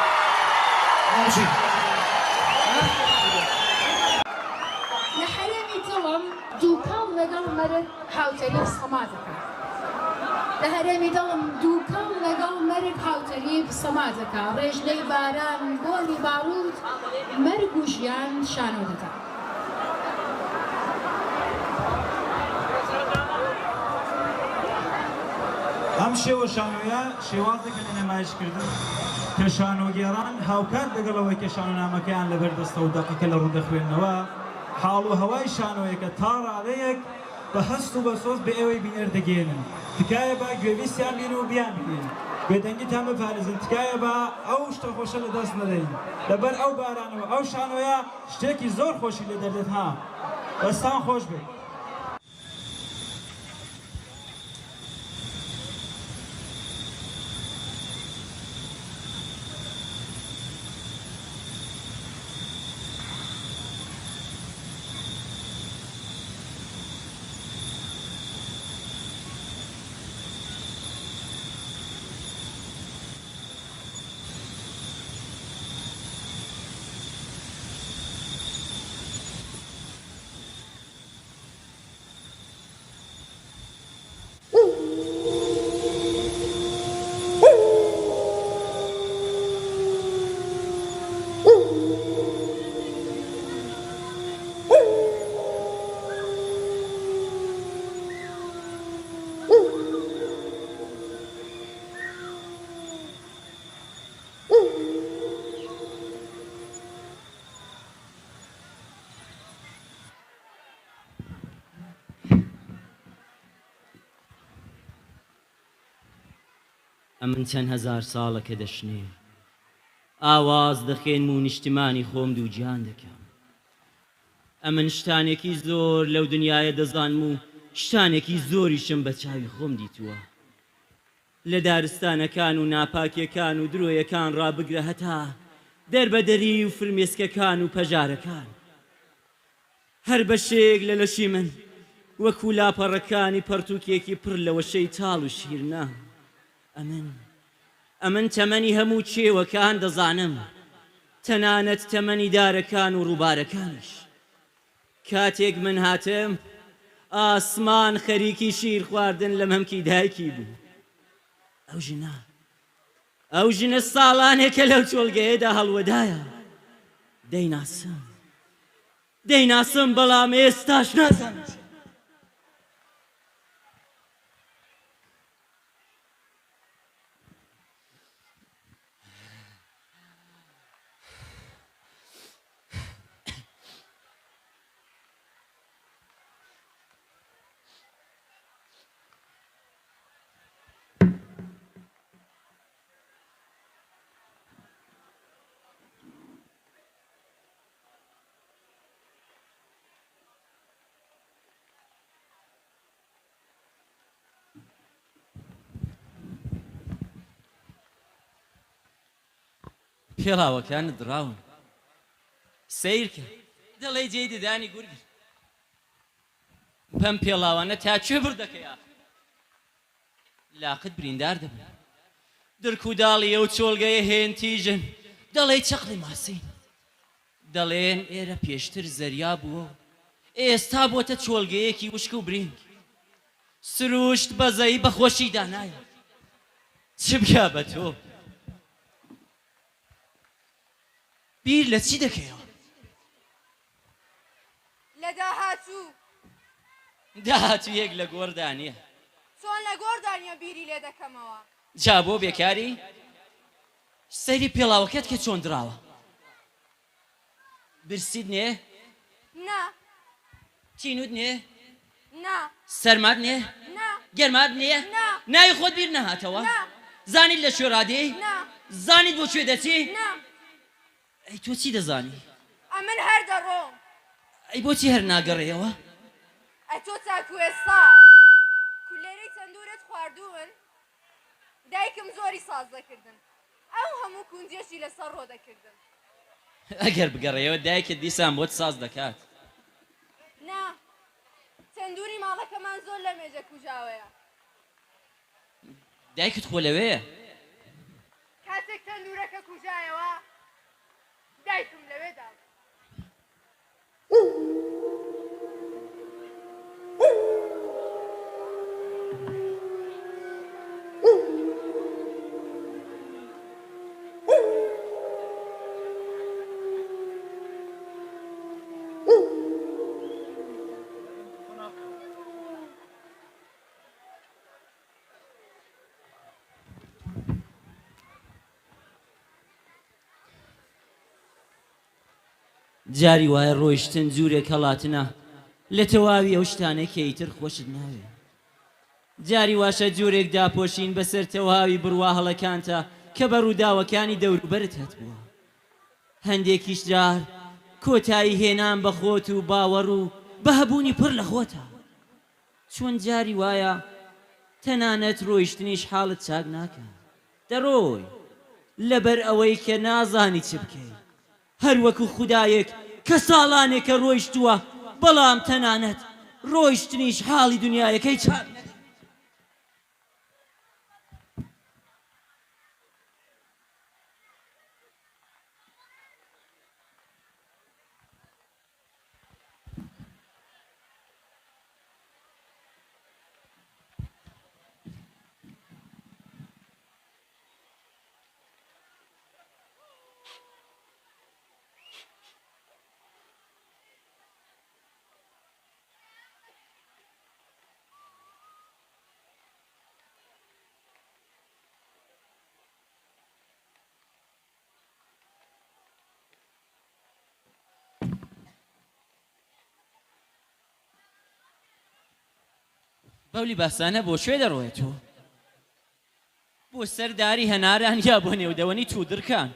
لە حەرێمی دڵم دووکەڵ لەگەڵ مەرد هاوتەری سەما دەکات. لە هەرێمی دڵم دووکەڵ لەگەڵ مەرگ هاوتەری سەما دەکات. ڕێژلەی باران بۆنی باڕوود مەرگ و ژیان شانۆ دەدات. ئەم شێوە شانۆیە شێوازێکە لە نەمایشکردن کە شانۆگێڕان هاوکات لەگەڵەوەی کە شانۆنامەکەیان لەبەردەستە و دەقیقە لە ڕوودەخوێنەوە حاڵ و هەوای شانۆیەکە تا ڕادەیەک بە هەست و بە سۆز بە ئێوەی بینەر دەگێنن تکایە با گوێویستیان بین و بیان بکەین بێدەنگیتان بپارێزن تکایە با ئەو شتە خۆشە لە دەست نەدەین لەبەر ئەو بارانەوە ئەو شانۆیە شتێکی زۆر خۆشی لێ دەردێت ها دەستان خۆش بێت. ئەمن چەند هەزار ساڵە کە دەشنێ ئاواز دەخێنم و نیشتمانی خۆم دوو گیان دەکەم ئەمن شتانێکی زۆر لەو دنیاە دەزانم و شتانێکی زۆریشم بە چاوی خۆم دیتووە لە دارستانەکان و ناپاکیەکان و درۆیەکان ڕابگرە هەتا دەربەدەری و فرمێسکەکان و پەژارەکان هەر بەشێک لە لەشی من وەکو لاپەڕەکانی پەرتووکێکی پڕ لە وەشەی تاڵ و شیرنا ئەمن تەمەنی هەموو کێوەکان دەزانم تەنانەت تەمەنی دارەکان و ڕووبارەکانش کاتێک من هاتم ئاسمان خەریکی شیر خواردن لە مەمکی دایکی بوو ئەو ژنە ساڵانێکە لەو چۆلگەیەدا هەڵوەدایە دەیناسم بەڵام ئێستاش نازانم پێڵاوەکانت دراون سیرکە دەڵێ جێی ددانی گورگر پەم پێڵاوانە تا کوێ بردەکەیا لاقت بریندار دەبن درک و داڵی ئەو چۆلگەیە هێن تیژن دەڵێ چەقڵی ماسین دەڵێن ئێرە پێشتر زەریا بووە ئێستا بۆتە چۆلگەیەکی وشک و برینگ سروشت بەزەی بەخۆشی دانایە چ بکا بە تۆ بیر لە چی دەکەیەوە لە داهاتوو داهاتوو یەک لە گۆڕدانیە چۆن لە گۆڕدانیە بیری لێ دەکەمەوە جا بۆ بێکاری سەیری پێڵاوەکەت کە چۆن دراوە برسید نێ نا تینوت نێ نا سەرمات نێ نا گەرمات نێ نا ناوی خۆت بیر نەهاتەوە نا زانیت لە شوێڕادی نا زانیت بۆ کوێ دەچی نا ئەی تۆ چی دەزانی ئەمن هەر دەڕۆم ئەی بۆچی هەر ناگەڕێەوە ئەی تۆ چاکو ئێستا کولێرەی تەندورت خواردوون دایکم زۆری ساز دەکردن ئەو هەموو کونجێشی لەسەر ڕۆ دەکردن ئەگەر بگەڕێەوە دایکت دیسان بۆت ساز دەکات نا تەندوری ماڵەکەمان زۆر لە مێژە کوژاوەیە دایکت خۆ لەوەیە کاتێک تەندورەکە کوژایەوە دایکم لەوێدا جاری وایە ڕۆیشتن جوورێک هەڵاتنە لە تەواوی ئەو شتانەی کە ئیتر خۆشت ناوێ جاری واشە جوورێک داپۆشین بەسەر تەواوی بڕوا هەڵەکانتە کە بەڕووداوەکانی دەوروبەرت هەتبووە هەندێکیش جار کۆتایی هێنان بە خۆت و باوەڕ و بەهەبوونی پڕ لە خۆتە چۆن جاری وایە تەنانەت ڕۆیشتنیش حاڵت چاک ناکە دەڕۆی لەبەر ئەوەی کە نازانی چ بکەی هەر وەکو خودایەک کە ساڵانێکە ڕۆیشتووە بەڵام تەنانەت ڕۆیشتنیش حاڵی دنیایەکەی چاک بەولی باسانە بۆ شوێ دەڕۆێتەوە بۆ سەرداری هەناران یا بۆ نێودەوەنی توودڕکان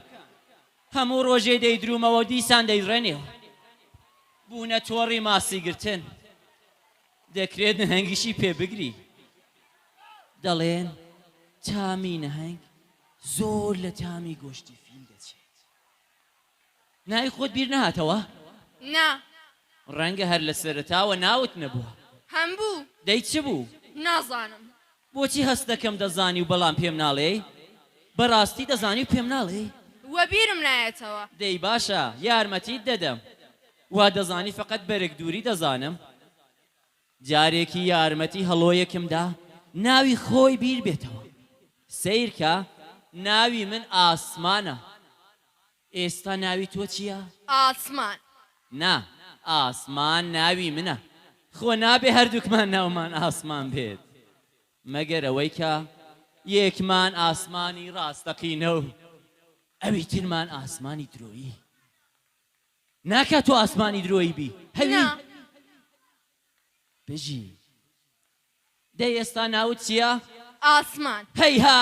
هەموو ڕۆژێ دەیدرومەوە و دیسان دەیڕێنێەوە بوونە تۆڕی ماسیگرتن دەکرێت نەهەنگیشی پێ بگری دەڵێن تامی نەهەنگ زۆر لە تامی گۆشتی فیل دەچێت ناوی خۆت بیر نەهاتەوە نا ڕەنگە هەر لە سەرەتاوە ناوت نەبووە هەمبوو دەی چ بوو نازانم بۆچی هەست دەکەم دەزانی و بەڵام پێم ناڵێ بەڕاستی دەزانی و پێم ناڵێ وە بیرم نایەتەوە دەی باشە یارمەتیت دەدەم وا دەزانی فقط بەرەک دووری دەزانم جارێکی یارمەتی هەڵۆیەکمدا ناوی خۆی بیر بێتەوە سیرکە ناوی من ئاسمانە ئێستا ناوی تۆ چییە؟ ئاسمان نا ئاسمان ناوی منە خۆ نابێ هەردووکمان ناومان ئاسمان بێت مەگەر ئەوەی کە یەکمان ئاسمانی ڕاستەقینە و ئەوی ترمان ئاسمانی درۆیی ناکات تۆ ئاسمانی درۆیی بی هەوی بژی دەی ئێستا ناوت چییە؟ ئاسمان هەیها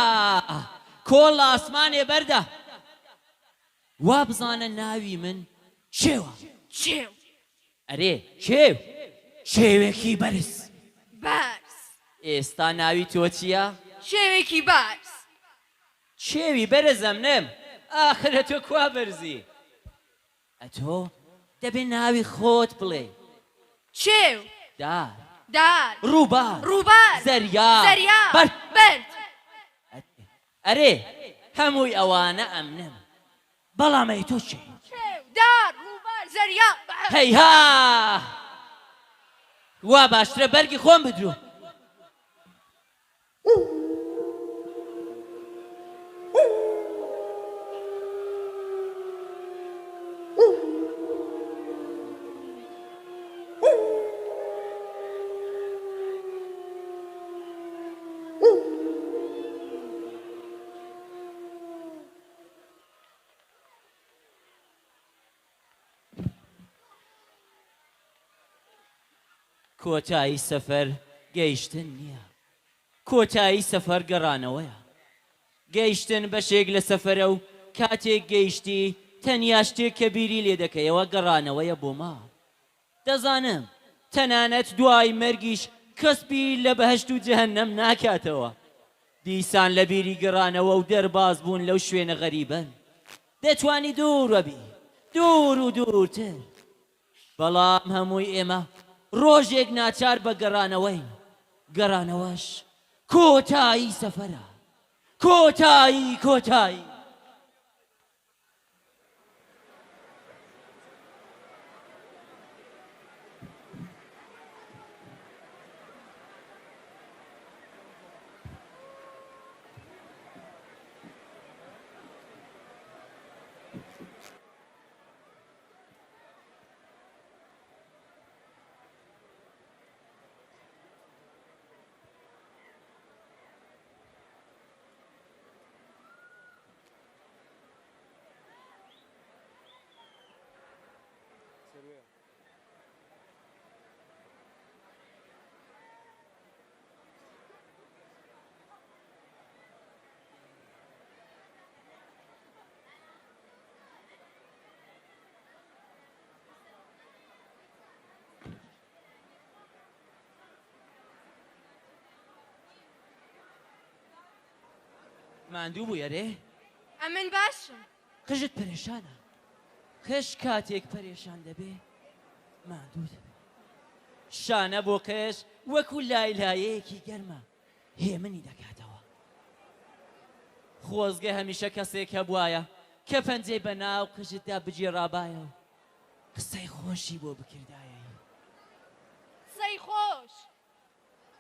کۆڵ لە ئاسمانێ بەردە وا بزانە ناوی من چێوە چێو ئەرێ چێو شێوێکی بەرز بەرز ئێستا ناوی تۆ چییە؟ شێوێکی بەرز شێوی بەرزەم نم ئاخرە تۆ کوا بەرزی ئەتۆ دەبێ ناوی خۆت بڵێ چێو دار دار ڕووبار ڕووبار زەریا زەریا بەرد بەرد ئەرێ هەمووی ئەوانە ئەمنم بەڵام ئەی تۆ چێ چێو دار ڕووبار زەریا بەرد هەیها وا باشترە بەرگی خۆم بدرۆ کۆتایی سەفەر گەیشتن نییە، کۆتایی سەفەر گەڕانەوەیە. گەیشتن بەشێک لە سەفەرە و کاتێک گەیشتی تەنیا شتێک کە بیری لێ دەکەیەوە گەڕانەوەیە بۆ ماڵ. دەزانم تەنانەت دوای مەرگیش کەسبی لە بەهەشت و جەهەنەم ناکاتەوە. دیسان لە بیری گەڕانەوە و دەرباز بوون لەو شوێنە غەریبەن. دەتوانی دوورەبی، دوور و دوورتر. بەڵام هەمووی ئێمە ڕۆژێک ناچار بە گەڕانەوەین. گەڕانەوەش کۆتایی سەفەرە، کۆتایی. ماندوو بوویە رێ؟ ئەمن باشم. قژت پەرێشانە. قژ کاتێک پەرێشان دەبێ ماندوو دەبێ. شانە بۆ قژ وەکو لایلایەیەکی گەرمە هێمنی دەکاتەوە. خۆزگە هەمیشە کەسێک هەبوایە کە پەنجەی بە ناو قژتدا بجێڕابایە و قسەی خۆشی بۆ بکردایە. قسەی خۆش.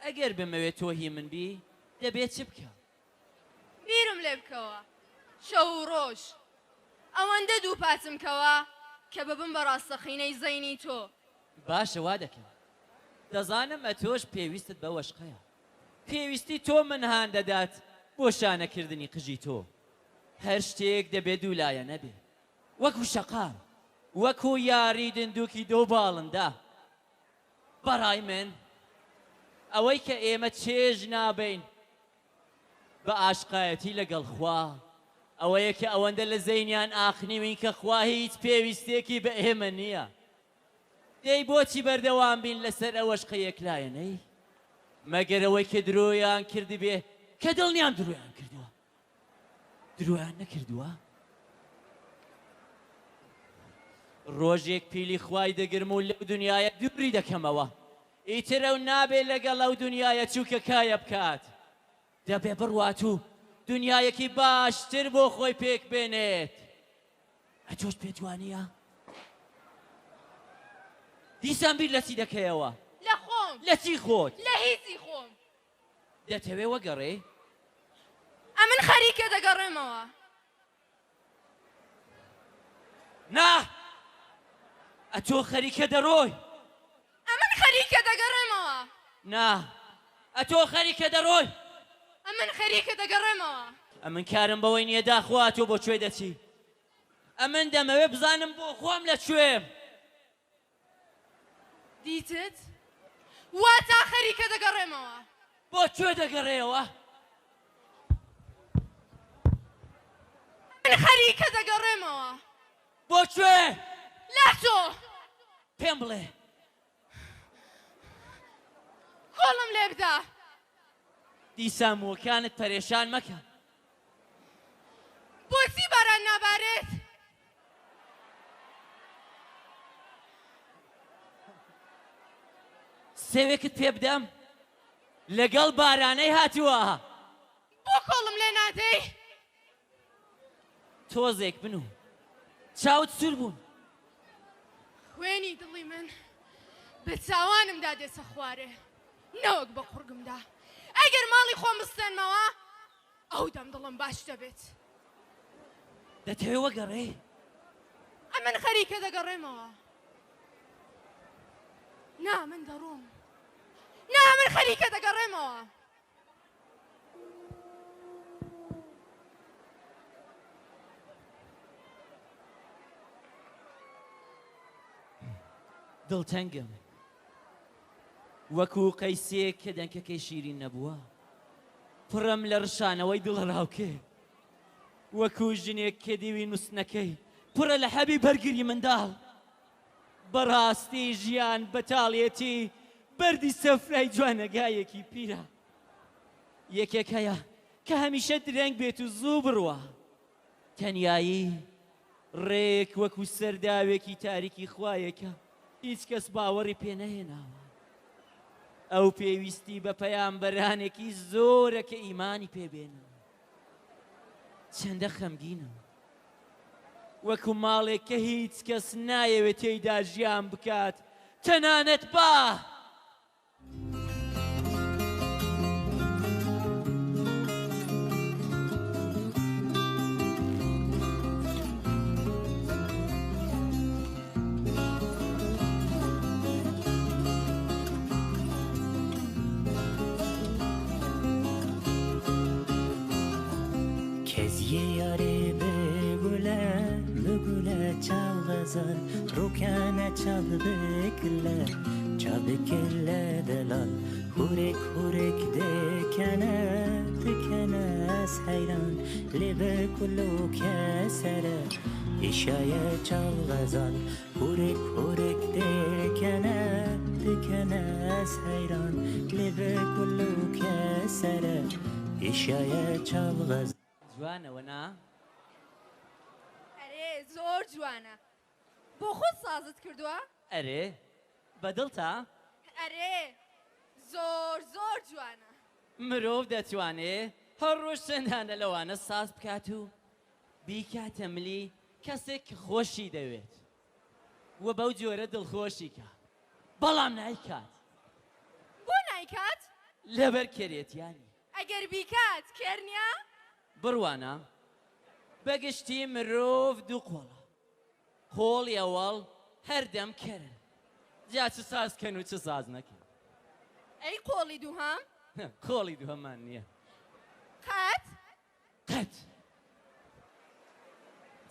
ئەگەر بمەوێت تۆ هی من بی دەبێت چ بکەم؟ بیرم لێ بکەوە شەو و ڕۆژ ئەوەندە دوو پاتم کەوە کە ببم بە ڕاستەقینەی زەینی تۆ. باشە وا دەکەم. دەزانم ئەتۆش پێویستت بە وەشقەیە. پێویستی تۆ من هان دەدات بۆ شانەکردنی قژی تۆ. هەر شتێک دەبێت دوولایە نەبێ، وەکو شەقام، وەکو یاری دندووکی دۆ باڵندا. بەڕای من ئەوەی کە ئێمە چێژ نابین بە ئاشقایەتی لەگەڵ خوا ئەوەیە کە ئەوەندە لە زەینیان ئاخنیوین کە خوا هیچ پێویستێکی بە ئێمە نییە. دەی بۆچی بەردەوام بین لەسەر ئەوەش قەیەکلایەنەی مەگەر ئەوەی کە درۆیان کردی بێ کە دڵنیان درۆیان کردووە. درۆیان نەکردووە؟ ڕۆژێک پیلی خوای دەگرم و لەو دنیایە دووری دەکەمەوە. ئیتر ئەو نابێ لەگەڵ ئەو دنیایە چووکەکایە بکات. دەبێ بڕوات و دنیایەکی باشتر بۆ خۆی پێک بێنێت. ئەتۆش پێتوانیە؟ دیسان بیر لە چی دەکەیەوە؟ لە خۆم. لە چی خۆت؟ لە هیچی خۆم. دەتەوێ وەگەڕێ؟ ئەمن خەریکە دەگەڕێمەوە. نا! ئەتۆ خەریکە دەڕۆی؟ ئەمن خەریکە دەگەڕێمەوە. نا! ئەتۆ خەریکە دەڕۆی؟ ئەمن خەریکە دەگەڕێمەوە. ئەمن کارم بەوەی نییە داخوا تۆ بۆ کوێ دەچی. ئەمن دەمەوێ بزانم بۆ خۆم لە کوێم. دیتت؟ واتا خەریکە دەگەڕێمەوە. بۆ کوێ دەگەڕێەوە؟ من خەریکە دەگەڕێمەوە. بۆ کوێ؟ لە تۆ. پێم بڵێ. کۆڵم لێ بدە. دیسان مووەکانت پەرێشان مەکە. بۆچی باران نابارێت؟ سێوێکت پێ بدەم لەگەڵ بارانەی هاتووە. بۆ کۆڵم لێ نادەی؟ تۆزێک بن و چاوت سوور بوون. خوێنی دڵی من بە چاوانمدا دێسە خوارێ نەوەک بە قورگمدا. ئەگەر ماڵی خۆم بستێنمەوە ئەو دەم دڵم باش دەبێت. دەتەوێ وەگەڕێ؟ ئەمن خەریکە دەگەڕێمەوە. نا من دەڕۆم. نا من خەریکە دەگەڕێمەوە. دڵتەنگم. وەکو قەیسێک کە دەنکەکەی شیرین نەبووە پڕەم لە ڕشانەوەی دڵڕاوکێ وەکو ژنێک کە دیوی نووسنەکەی پڕە لە حەبی بەرگری منداڵ بەڕاستی ژیان بەتاڵێتی بەردی سەفرای جوانەگایەکی پیرە یەکێک هەیە کە هەمیشە درەنگ بێت و زوو بڕوە تەنیایی ڕێک وەکو سەرداوێکی تاریکی خوایەکە هیچ کەس باوەڕی پێ نەهێناوە ئەو پێویستی بە پەیامبەرانێکی زۆرە کە ئیمانی پێبێنن چەندە خەمگینم وەکو ماڵێک کە هیچ کەس نایەوێت تێیدا ژیان بکات تەنانەت با روكانا چابكلا دلال هورك دكنا حيران لبه كلو كسره إشايا چالغزال هورك دكنا حيران لبه كلو كسره إشايا چالغزال جوانە وەنا ئەرێ زۆر جوانە بۆ خۆت سازت کردووە؟ ئەرێ بەدڵتە؟ ئەرێ زۆر جوانە مرۆڤ دەتوانێ هەر ڕۆژ چەندانە لەوانە ساز بکات و بیکاتە ملی کەسێک خۆشی دەوێت وە بەو جۆرە دڵخۆشی کات بەڵام نایکات بۆ نایکات؟ لەبەر کێرێتیانی ئەگەر بیکات کێرنیا؟ بڕوانە بەگشتی مرۆڤ دوو قۆڵە قۆڵی ئەوەڵ هەردەم کەرن جا چ سازکەن و چ ساز نەکەن ئەی قۆڵی دووهەم؟ قۆڵی دووهەمان نییە قەت؟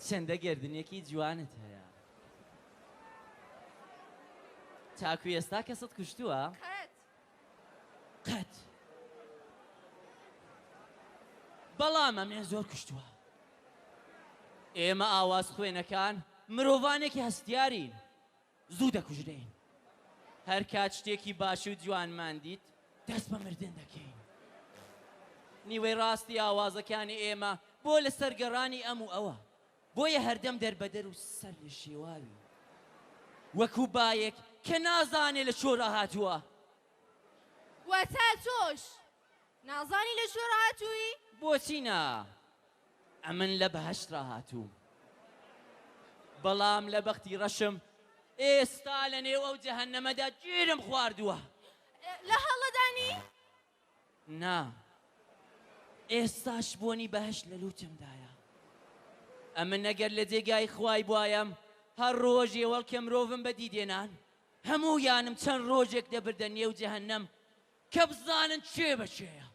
چەندە گردنێکی جوانت هەیە تاکو ئێستا کەست کوشتووە؟ قەت بەڵام ئەمێ زۆر کوشتووە ئێمە ئاواز خوێنەکان مرۆڤانێکی هەستیارین زوو دەکوژرێن هەر کات شتێکی باش و جوانمان دیت دەست بە مردن دەکەین نیوەی ڕاستی ئاوازەکانی ئێمە بۆ لە سەرگەڕانی ئەم و ئەوە بۆیە هەردەم دەربەدەر و سەر لە شێواوی وەکو بایەک کە نازانێ لە چۆرە هاتووە وەتا تۆش نازانی لە چۆرە هاتووی؟ بۆچی نا ئەمن لە بەهەشترا هاتووم بەڵام لە بەختی ڕەشم ئێستا لە نێو ئەو جەهەنەمەدا گیرم خواردووە لە هەڵەدانی؟ نا ئێستاش بۆنی بەهەشت لە لووتمدایە ئەمن ئەگەر لە جێگای خوای بوایم هەر ڕۆژێ وەڵ کە مرۆڤم بەدی دێنان هەموویانم چەند ڕۆژێک دەبردە نێو جەهەنەم کە بزانن چێ بەچێیە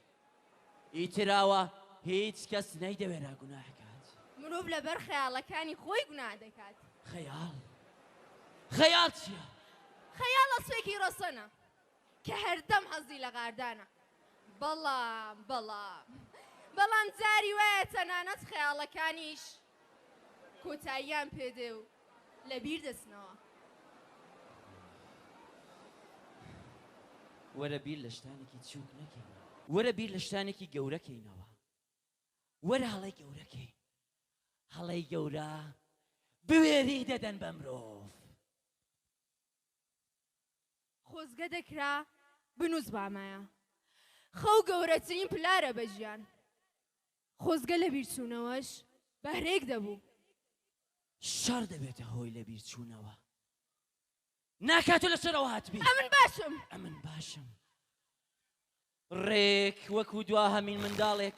ئیتراوە هیچ کەس نەیدەوێرا گوناهکات مرۆڤ لەبەر خەیاڵەکانی خۆی گوناه دەکات خەیاڵ چییە؟ خەیاڵ ئەسپێکی ڕەسەنە کە هەردەم حەزی لە غاردانە بەڵام جاری وایە تەنانەت خەیاڵەکانیش کۆتاییان پێدێ و لەبیر دەچنەوە وەرە بیر لە شتانێکی چووک نەکەین وەرە بیر لە شتانێکی گەورەکەینەوە وەرە هەڵەی گەورەکەی هەڵەی گەورە بوێری دەدەن بە مرۆڤ خۆزگە دەکرا بنووس بامایە خەو گەورەترین پلارە بە ژیان خۆزگە لە بیرچوونەوەش بەهرێک دەبوو شەڕ دەبێتە هۆی لە بیرچوونەوە ناکاتۆ لەسەرەوە هاتبی ئەمن باشم ڕێک وەکو دواهەمین منداڵێک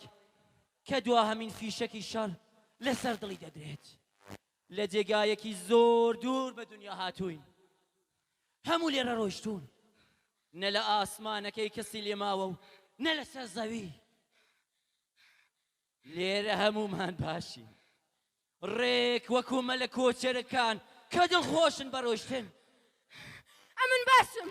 کە دواهەمین فیشەکی شەڕ لەسەر دڵی دەدرێت لە جێگایەکی زۆر دوور بە دنیا هاتووین هەموو لێرە ڕۆیشتون نە لە ئاسمانەکەی کەسی لێماوە و نە لەسەر زەوی لێرە هەموومان باشین ڕێک وەکو مەلە کۆچەرەکان کە دڵخۆشن بە ڕۆیشتن ئەمن باشم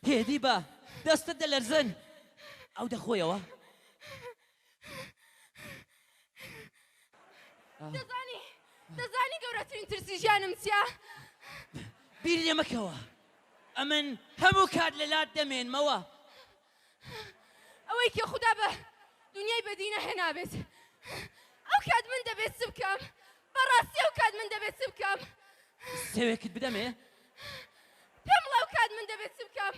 هێدی بە دەستت دەلەرزن ئەو دەخۆیەوە دەزانی گەورەترین ترسی ژیانم چییە؟ بیری لێ مەکەوە ئەمن هەموو کات لەلات دەمێنمەوە ئەوەی کە خوددا بە دنیای بەدینە هێنابێت ئەو کات من دەبێت چ بکەم بەڕاستی ئەو کات من دەبێت چ بکەم سێوێکت بدەمێ پێم بڵێ ئەو کات من دەبێت چ بکەم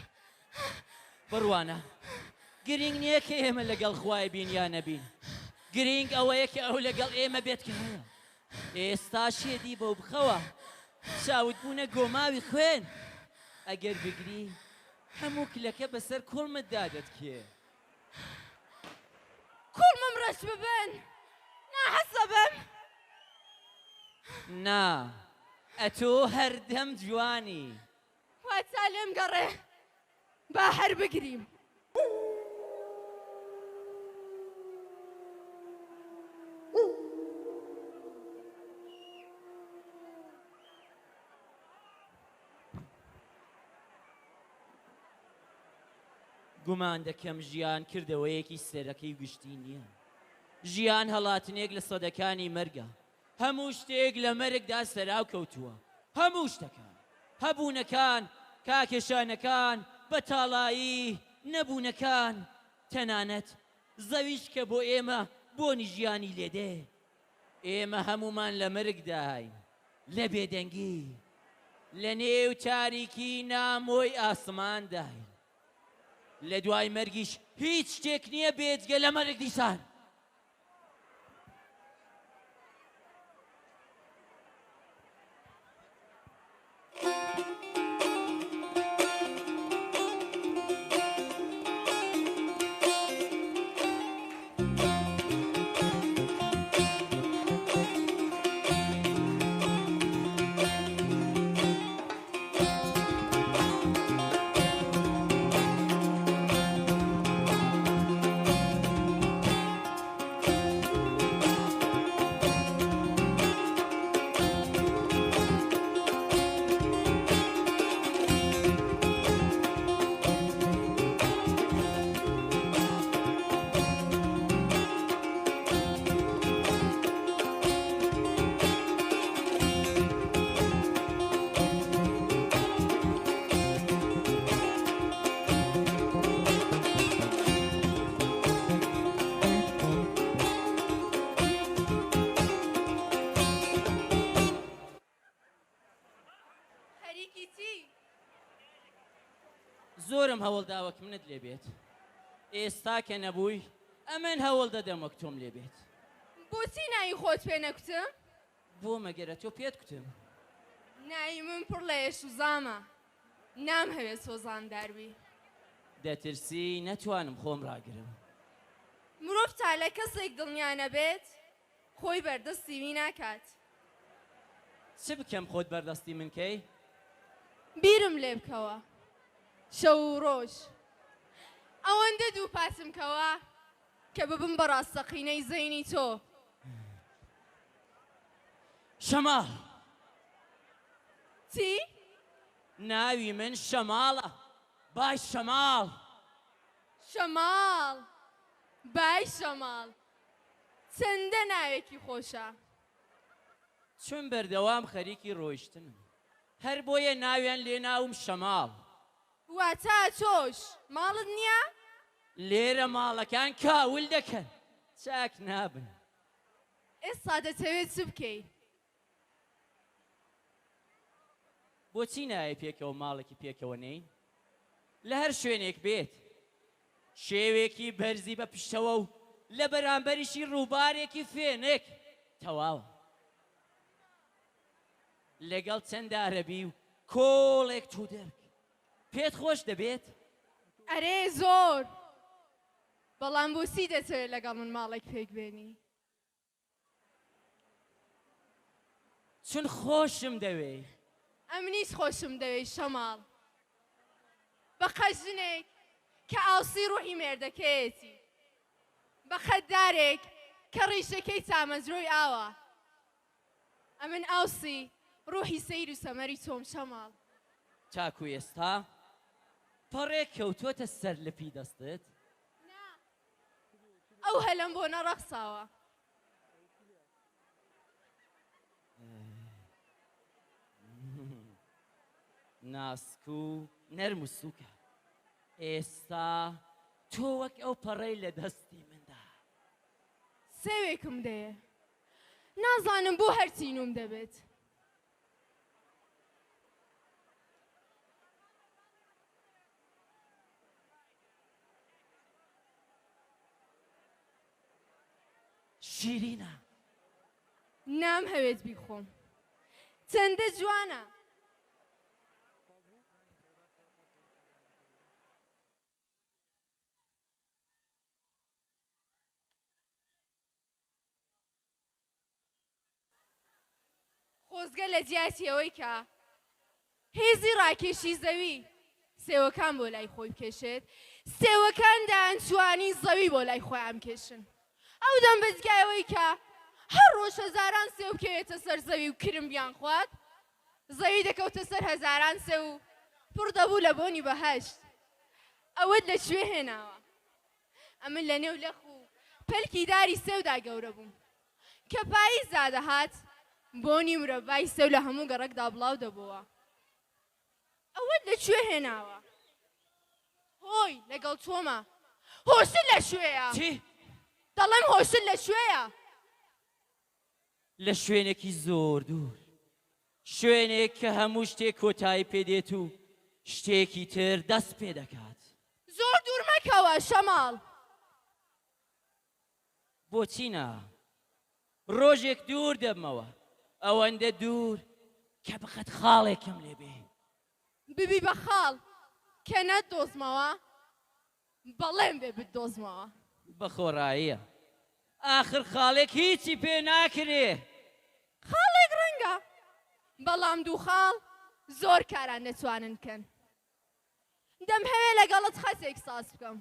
بڕوانە گرنگ نییە کە ئێمە لەگەڵ خوای بین یا نەبین گرنگ ئەوەیە کە ئەو لەگەڵ ئێمە بێت کە هەیە ئێستا شێدی بەو بخەوە چاوت بوونە گۆماوی خوێن ئەگەر بگری هەموو کلەکە بەسەر کوڵمت دادەتکێ کوڵمم ڕەش ببن ناحەسە بم نا ئەتۆ هەردەم جوانی واتا لێم گەڕێ با هەر بگریم گومان دەکەم ژیان کردەوەیەکی سەرەکەی گشتی نییە ژیان هەڵاتنێک لە سەدەکانی مەرگە هەموو شتێک لە مەرگدا سەراو کەوتووە هەموو شتەکان هەبوونەکان کاکێشانەکان بەتاڵایی نەبوونەکان تەنانەت زەویش کە بۆ ئێمە بۆنی ژیانی لێدێ ئێمە هەمومان لە مەرگداین لە بێدەنگی لە نێو تاریکی نامۆی ئاسمانداین لە دوای مەرگیش هیچ شتێک نییە بێجگە لە مەرگ دیسان زۆرم هەوڵ داوەک منت لێ بێت ئێستا کە نەبووی ئەمن هەوڵ دەدەم وەک تۆم لێ بێت بۆچی ناوی خۆت پێ نەکوتم؟ بۆ مەگەرە تۆ پێت کوتم ناوی من پڕ لە ئێش و زامە نام هەوێت سۆزانداربی دەترسی نەتوانم خۆم ڕاگرم مرۆڤ تا لە کەسێک دڵنیانە بێت خۆی بەردەستی وی ناکات چ بکەم خۆت بەردەستی من کەی؟ بیرم لێ بکەوە شەو و ڕۆژ ئەوەندە دوو پاسم کەوە کە ببم بە ڕاستەقینەی زەینی تۆ شەماڵ چی؟ ناوی من شەماڵە بای شەماڵ شەماڵ بای شەماڵ چەندە ناوێکی خۆشە چون بەردەوام خەریکی ڕۆیشتنم هەر بۆیە ناویان لێ ناوم شەماڵ واتە تۆش ماڵت نییە؟ لێرە ماڵەکان کاول دەکەن چاک نابن ئێستا دەتەوێت چ بکەی؟ بۆچی نایە پێکەوە ماڵێکی پێکەوە نەی؟ لە هەر شوێنێک بێت شێوێکی بەرزی بە پشتەوە و لە بەرامبەریشی ڕووبارێکی فێنێک تەواوە لەگەڵ چەند عەرەبی و کۆڵێک تو دەرک پێت خۆش دەبێت؟ ئەرێ زۆر بەڵام بۆچی دەتەوێت لەگەڵ من ماڵێک پێک بێنی؟ چون خۆشم دەوێ ئەمنیش خۆشم دەوێت شەماڵ بە قەژنێک کە ئاوسی ڕوحی مێردەکەیەتی بە خەددارێک کە ڕیشەکەی چامەزرۆی ئاوە ئەمن ئاوسی ڕوحی سەیر و سەمەری تۆم شەماڵ چاکو ئێستا پەڕێک کەوتووەتە سەر لپی دەستت؟ ئەو هەلەم بۆ نەڕەخساوە. ناسک و نەرم و سووکە. ئێستا تۆ وەک ئەو پەڕەی لە دەستی مندا. سێوێکم دەیە. نازانم بۆ هەرچینوم دەبێت. شیرینە. نام هەوێت بیخۆم. چەندە جوانە. خۆزگە لە جیاتی ئەوەی کە هێزی ڕاکێشی زەوی سێوەکان بۆ لای خۆی بکێشێت، سێوەکان دانتوانی زەوی بۆ لای خۆیان بکێشن. ئەو دەم بەجگایەوەی کە هەر ڕۆژ هەزاران سێو بکەوێتە سەر زەوی و کرم بیان خوات، زەوی دەکەوتە سەر هەزاران سێ و پڕ دەبوو لە بۆنی بەهەشت. ئەوەت لەکوێ هێناوە؟ ئەمن لە نێو لەخ و پەلکی داری سێودا گەورە بووم کە پاییزدا دەهات بۆنی مرەڤای سێو لە هەموو گەڕەکدا بڵاو دەبووە. ئەوەت لەکوێ هێناوە؟ هۆی لەگەڵ تۆمە. هۆشت لەکوێیە؟ چی؟ دەڵێم هۆشت لەکوێیە؟ لە شوێنێکی زۆر دوور، شوێنێک کە هەموو شتێک کۆتایی پێدێت و شتێکی تر دەست پێ دەکات. زۆر دوور مەکەوە شەماڵ. بۆچی نا؟ ڕۆژێک دوور دەبمەوە، ئەوەندە دوور کە بەقەت خاڵێکم لێبێ. ببی بە خاڵ کە نەتدۆزمەوە، بەڵێم بێ بتدۆزمەوە. بەخۆڕاییە. ئاخر خاڵێک هیچی پێ ناکرێ. خاڵێک ڕەنگە، بەڵام دوو خاڵ زۆر کاران دەتوانن بکەن. دەم هەوێ لەگەڵت خەسێک ساز بکەم.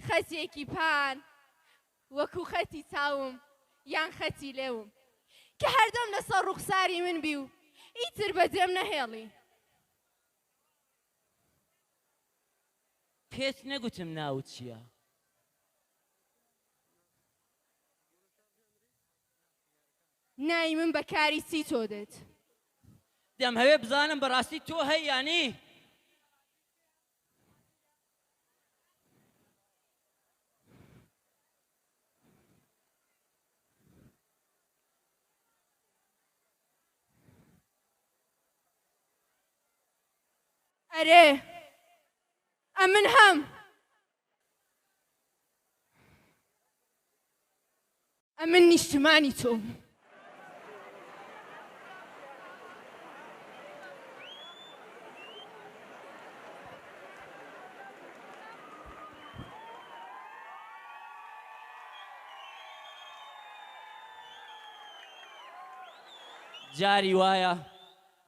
خەسێکی پان وەکو خەتی چاوم یان خەتی لێوم کە هەردەم لەسەر ڕوخساری من بی و ئیتر بەجێم نەهێڵی. پێت نەگوتم ناوت چییە؟ نای من بەکاری چی تۆ دێت؟ دەم هەوێ بزانم بەڕاستی تۆ هەی یانی؟ ئەرێ ئەمن هەم ئەمن نیشتمانی تۆم. جاری وایە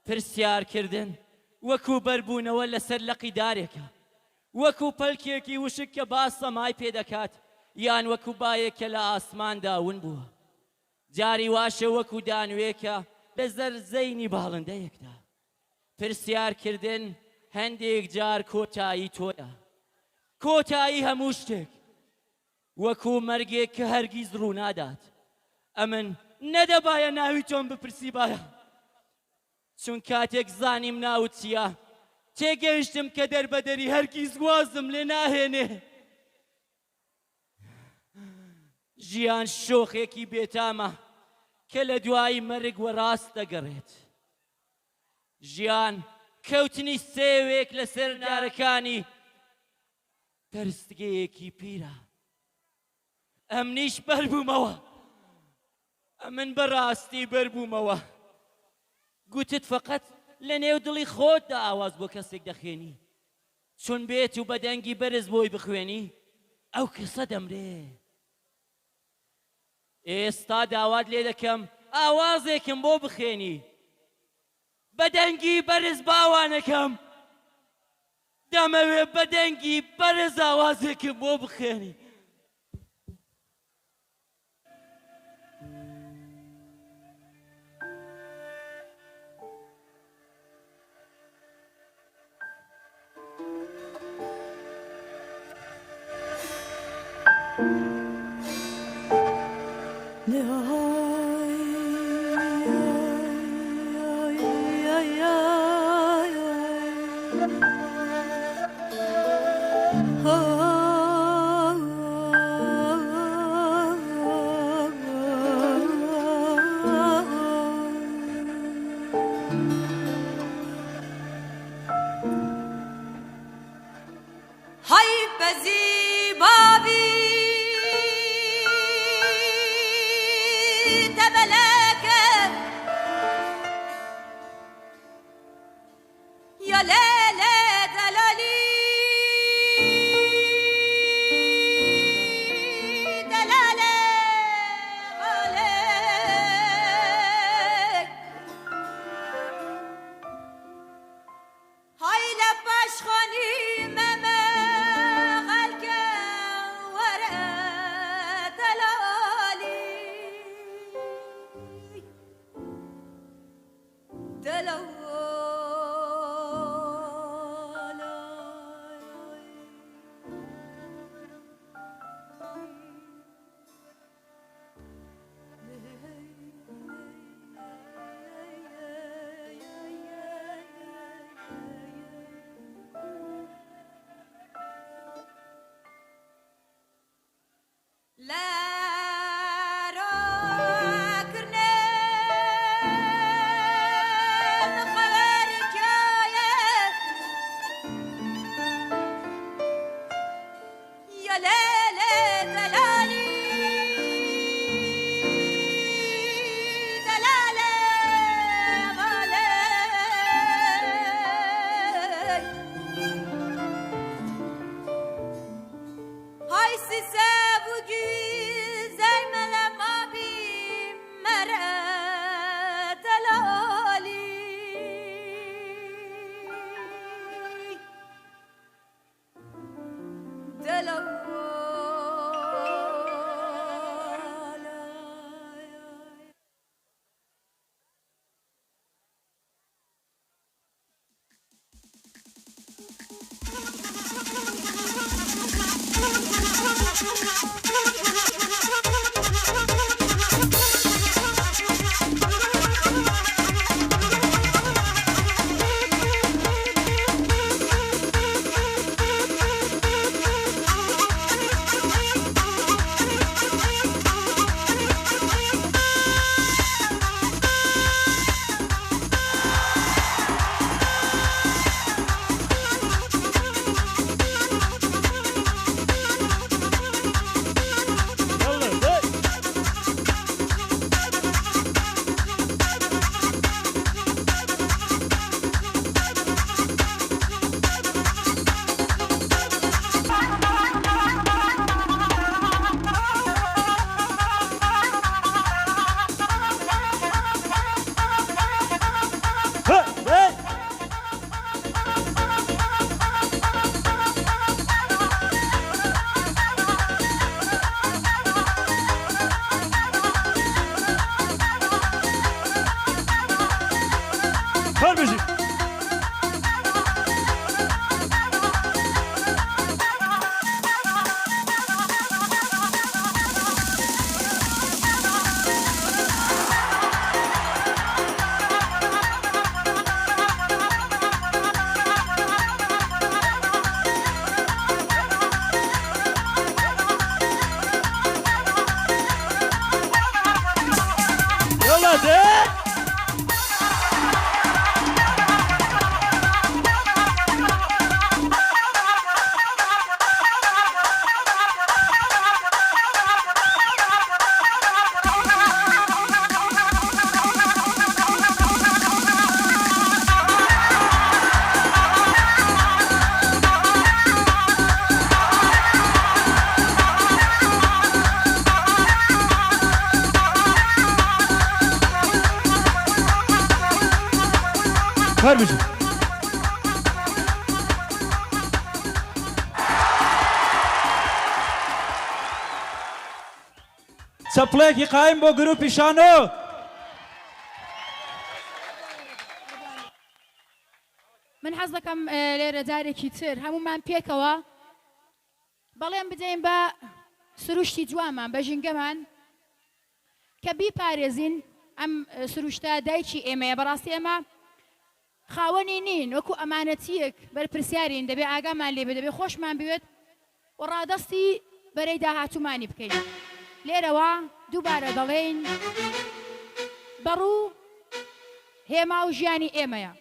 پرسیارکردن وەکو بەربوونەوە لەسەر لەقی دارێکە، وەکو پەلکێکی وشک کە باس سەمای پێدەکات، یان وەکو بایەک کە لە ئاسماندا ون بووە. جاری واشە وەکو دانوێکە لە زەرزەینی باڵندەیەکدا. پرسیارکردن هەندێک جار کۆتایی تۆیە، کۆتایی هەموو شتێک، وەکو مەرگێک کە هەرگیز ڕوو نادات. ئەمن نەدەبایە ناوی تۆم بپرسی باە، چون کاتێک زانیم ناوت چییە تێگەیشتم کە دەربەدەری هەرگیز وازم لێ ناهێنێ. ژیان شۆخێکی بێتامە کە لە دوای مەرگ وەڕاست دەگەڕێت. ژیان کەوتنی سێوێک لەسەر دارەکانی پەرستگەیەکی پیرە. ئەمنیش بەربوومەوە، ئەمن بەڕاستی بەربوومەوە. گوتت فەقەت لە نێو دڵی خۆتدا ئاواز بۆ کەسێک دەخوێنی، چون بێت و بەدەنگی بەرز بۆی بخوێنی ئەو کەسە دەمرێ. ئێستا داوات لێ دەکەم ئاوازێکم بۆ بخوێنی، بەدەنگی بەرز باوانەکەم دەمەوێ بەدەنگی بەرز ئاوازێکم بۆ بخوێنی. کار بجو چەپڵێکی قایم بۆ گروپی شانۆ من حەز دەکەم لێرە جارێکی تر هەمومان پێکەوە بەڵێم بدەین بە سروشتی جوانمان بە ژینگەمان کە بیپارێزین ئەم سروشتە دایکی ئێمەیە بەڕاستی ئێمە خاوەنی نین وەکو ئەمانەتیەک بەرپرسیارین دەبێ ئاگامان لێ بێ دەبێ خۆشمان بوێت و ڕادەستی بەرەی داهاتوومانی بکەین لێرەوە دووبارە دەڵێن بەڕوو هێما و ژیانی ئێمەیە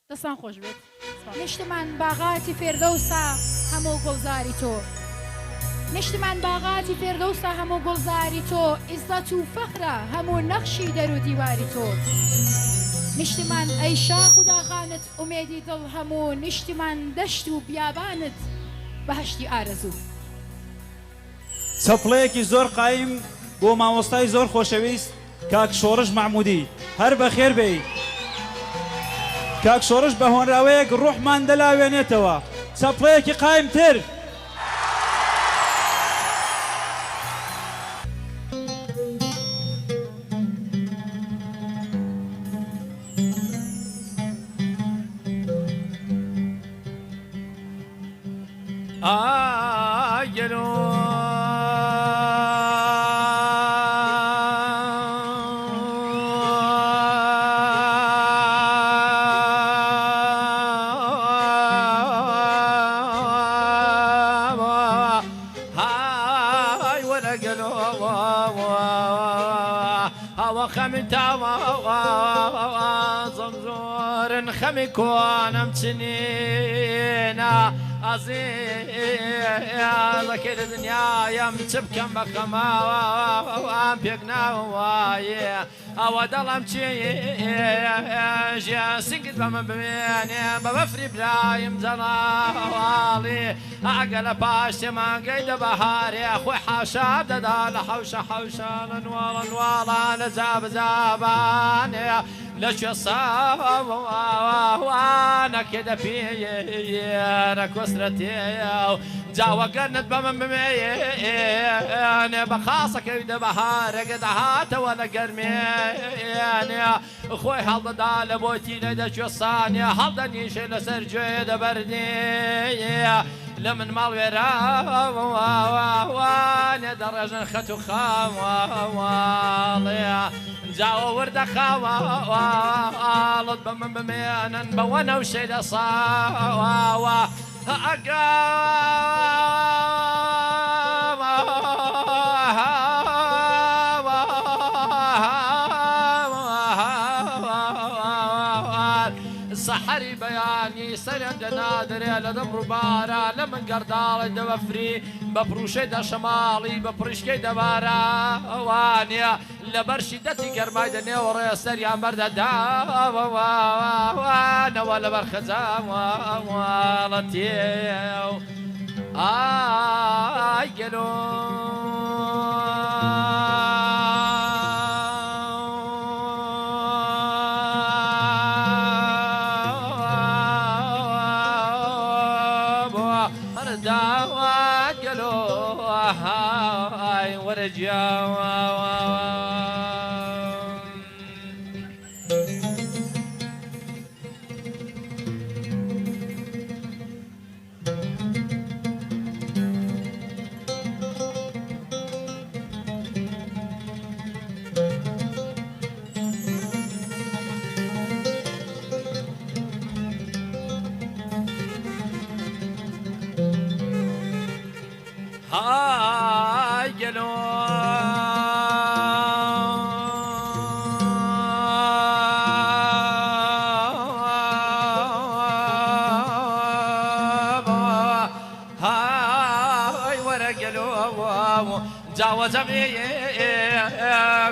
دەستان خۆش بێت نیشتمان باغاتی فێردەوسا هەموو گوڵزاری تۆ نیشتمان باغاتی فێردەوسا هەموو گوڵزاری تۆ ئیززەت و فەخرە هەموو نەخشی دەر و دیواری تۆ نیشتمان ئەی شاخ و داخانت ئومێدی دڵ هەموو نیشتمان دەشت و بیابانت بەهشتی ئارەزوو چەپڵەیەکی زۆر قایم بۆ مامۆستای زۆر خۆشەویست کاک شۆڕش محمودی هەر بەخێر بێ کاک شۆڕش بە هۆنراوەیەک ڕوحمان دەلاوێنێتەوە چەپڵەیەکی قایمتر خەمی کۆنم چنێنە ئازێڵەکەی لە دنیایم چ بکەم بە خەماوام پێک ناوایە ئەوە دەڵم چێژە سنگت بە من بمێنێ بە بەفری برایم جەڵاڵێ ئەگە لە پاش تێمانگەی دە بەهارێ خۆی حاشاب دەدا لە حەوشە حەوشانە نواڵە نواڵانە جابجابانێ لەکوێ ساوانەکێ دەپێرە کۆسرەتێە و جاوەگەرنت بە من بمێنێ بە خاسەکەوی دە بەهارێگە دەهاتەوە لە گەرمێنێ خۆی هەڵدەدا لە بۆتی لە دەکوێ سانێ هەڵدەنیشێ لەسەر گوێ دەبەردێ لە من ماڵ وێراوانێ دەڕێژن خەت و خاوەڵێ جاوە وردە خاوەڵت بە من بمێنن بەوە نەوشەی لە ساوە ئەگە سەحەری بەیانی سەرێن دەنادرێ لە دەم ڕووبارە لە من گەرداڵی دەبەفری بە پروشەی دەشەماڵی بە پڕیشکەی دەبارەوانە لە بەر شیدەتی گەرمای دەنێوە ڕێ سەریان بەردەداوانەوە لە بەر خەجاوەڵەتێ ئای گەلۆ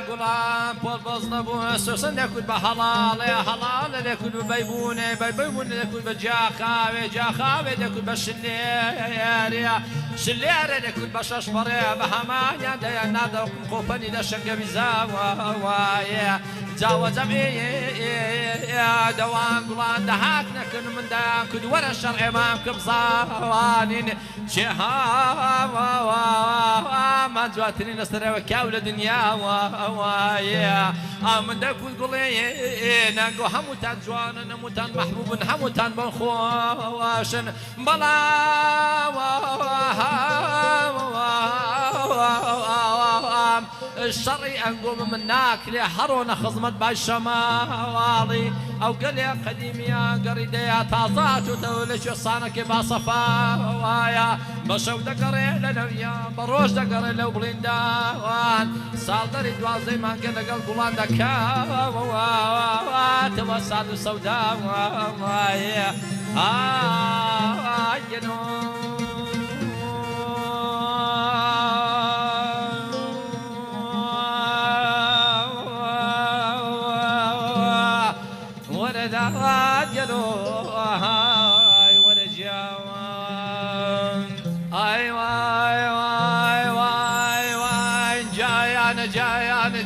گوڵان پۆل بەز نەبوو سوسن لێکوت بە هەڵاڵێ هەڵاڵە لێکوت بە بەیبوونێ بەیبوونە لێکوت بە جاخاوێ جاخاوێ لێکوت بە شلێرە شلێرە لێکوت بە شەشپەڕێ بە هەمانیان دەیان نادەوقم خۆپەنی دە شەنگەوی زاوایە جاوەجەمێ دەوان گوڵان دەهات نەکەن مندان کرد وەرە شەڕ ئێمان کە بزاوانین چێ هامان جواترین لەسەرەوە کاو لە دنیاوایە من دەکوت گوڵێ نانگۆ هەمووتان جوانن هەمووتان مەحبوبن هەمووتان بۆ خۆشن بەڵام الشري أنقوم من ناكلي حرون خصمت بالشمالي أو قلي قديميا قريديا تازات وتولش صانك باصفايا بشو دقري لنويا بروش دقري لو بلندان صادري دوازي ما قلنا قل قلان دكا توساد السوداء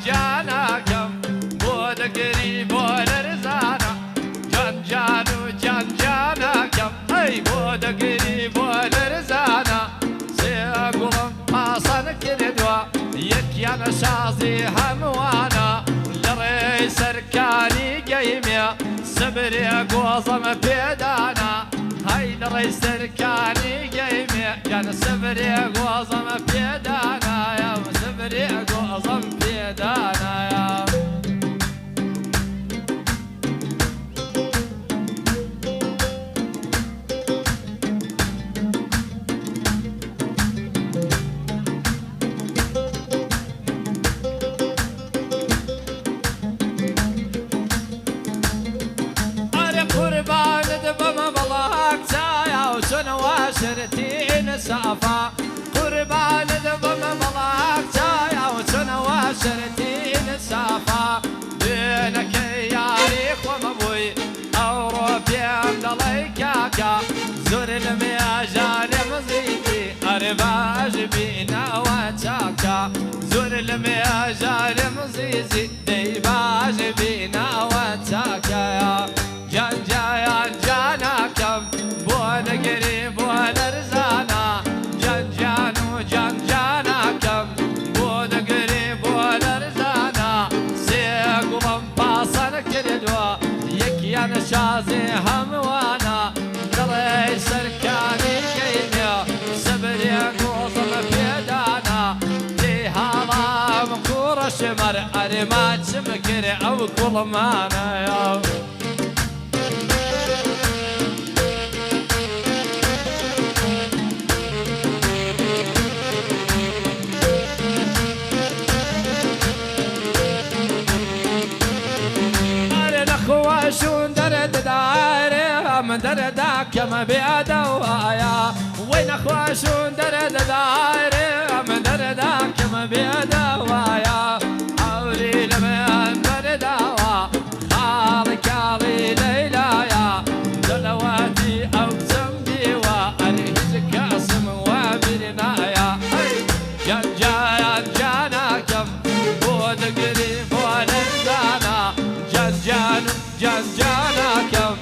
جانا كم بود قريب ولا رزانا جانا كم اي بود قريب ولا رزانا سيقولن حاصن كردوا يكيان شازي هموانا لري سركاني قيميا سبري قوزم بيدانا هاي لري سركاني قيميا كان سبري قوزم بيدانا يا سبري قوزم بيدانا يا واشرتين سافا قربان ذبم ملاك جايا وسنة واشرتين سافا بينك يا ريخ ومبوي أوروبيان دليكاكا زور المياجان مزيدي أرباج بينا واتاكا زور المياجان مزيدي ديباج بينا واتاكا جان جايا جاناكم بون قريب ولا رزانا جان جانا كم بود قريب ولا رزانا سيقوم باصن كردوا يكيان شازي هموانا دلي سركاني كيميا سبري قوصم بيدانا دي هالا مقور شمر أرمات شمكر أو كل مانا يا شون درد دايري من دردا كما بيدوايا وين اخواشون درد دايري من دردا كما بيدوايا اوري لمن دردوا خالك علي ليلايا دلواتي او زنبي وارهزك اسم وبرنايا جان جانا كم بود قريب ولدانا جان جانا كم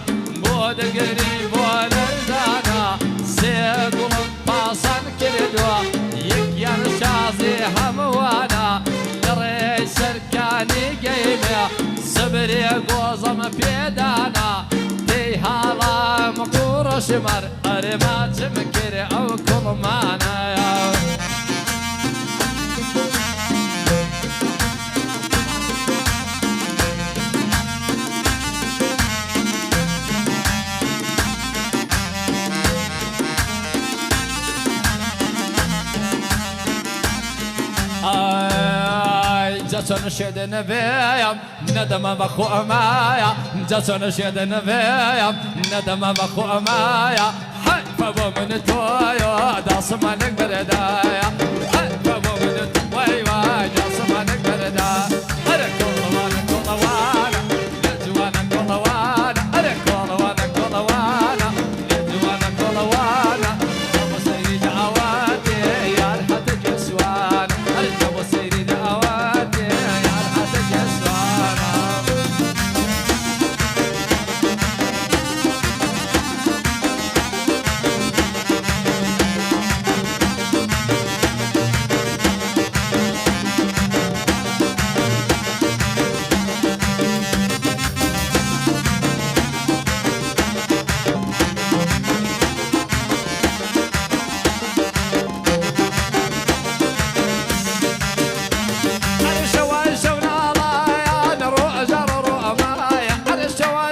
بود قريب ولدانا سيقولن باصن كردوا يكيان شازي هموانا لري سركاني قيميا سبري قوزم بيدانا دي هالا مقور شمر ارمات مكر او كل مانا يا جاتون شد نبيم ندم بخو امايا جاتون شد نبيم ندم بخو امايا حي فبو من تويا داس ما نقدر دايا حي فبو من تويا داس ما نقدر دايا انا كل وانا لجوانا كل وانا انا كل وانا لجوانا كل وانا ابو سيد عوادي يا رحت جسوان ابو سيد عوادي يا رحت جسوان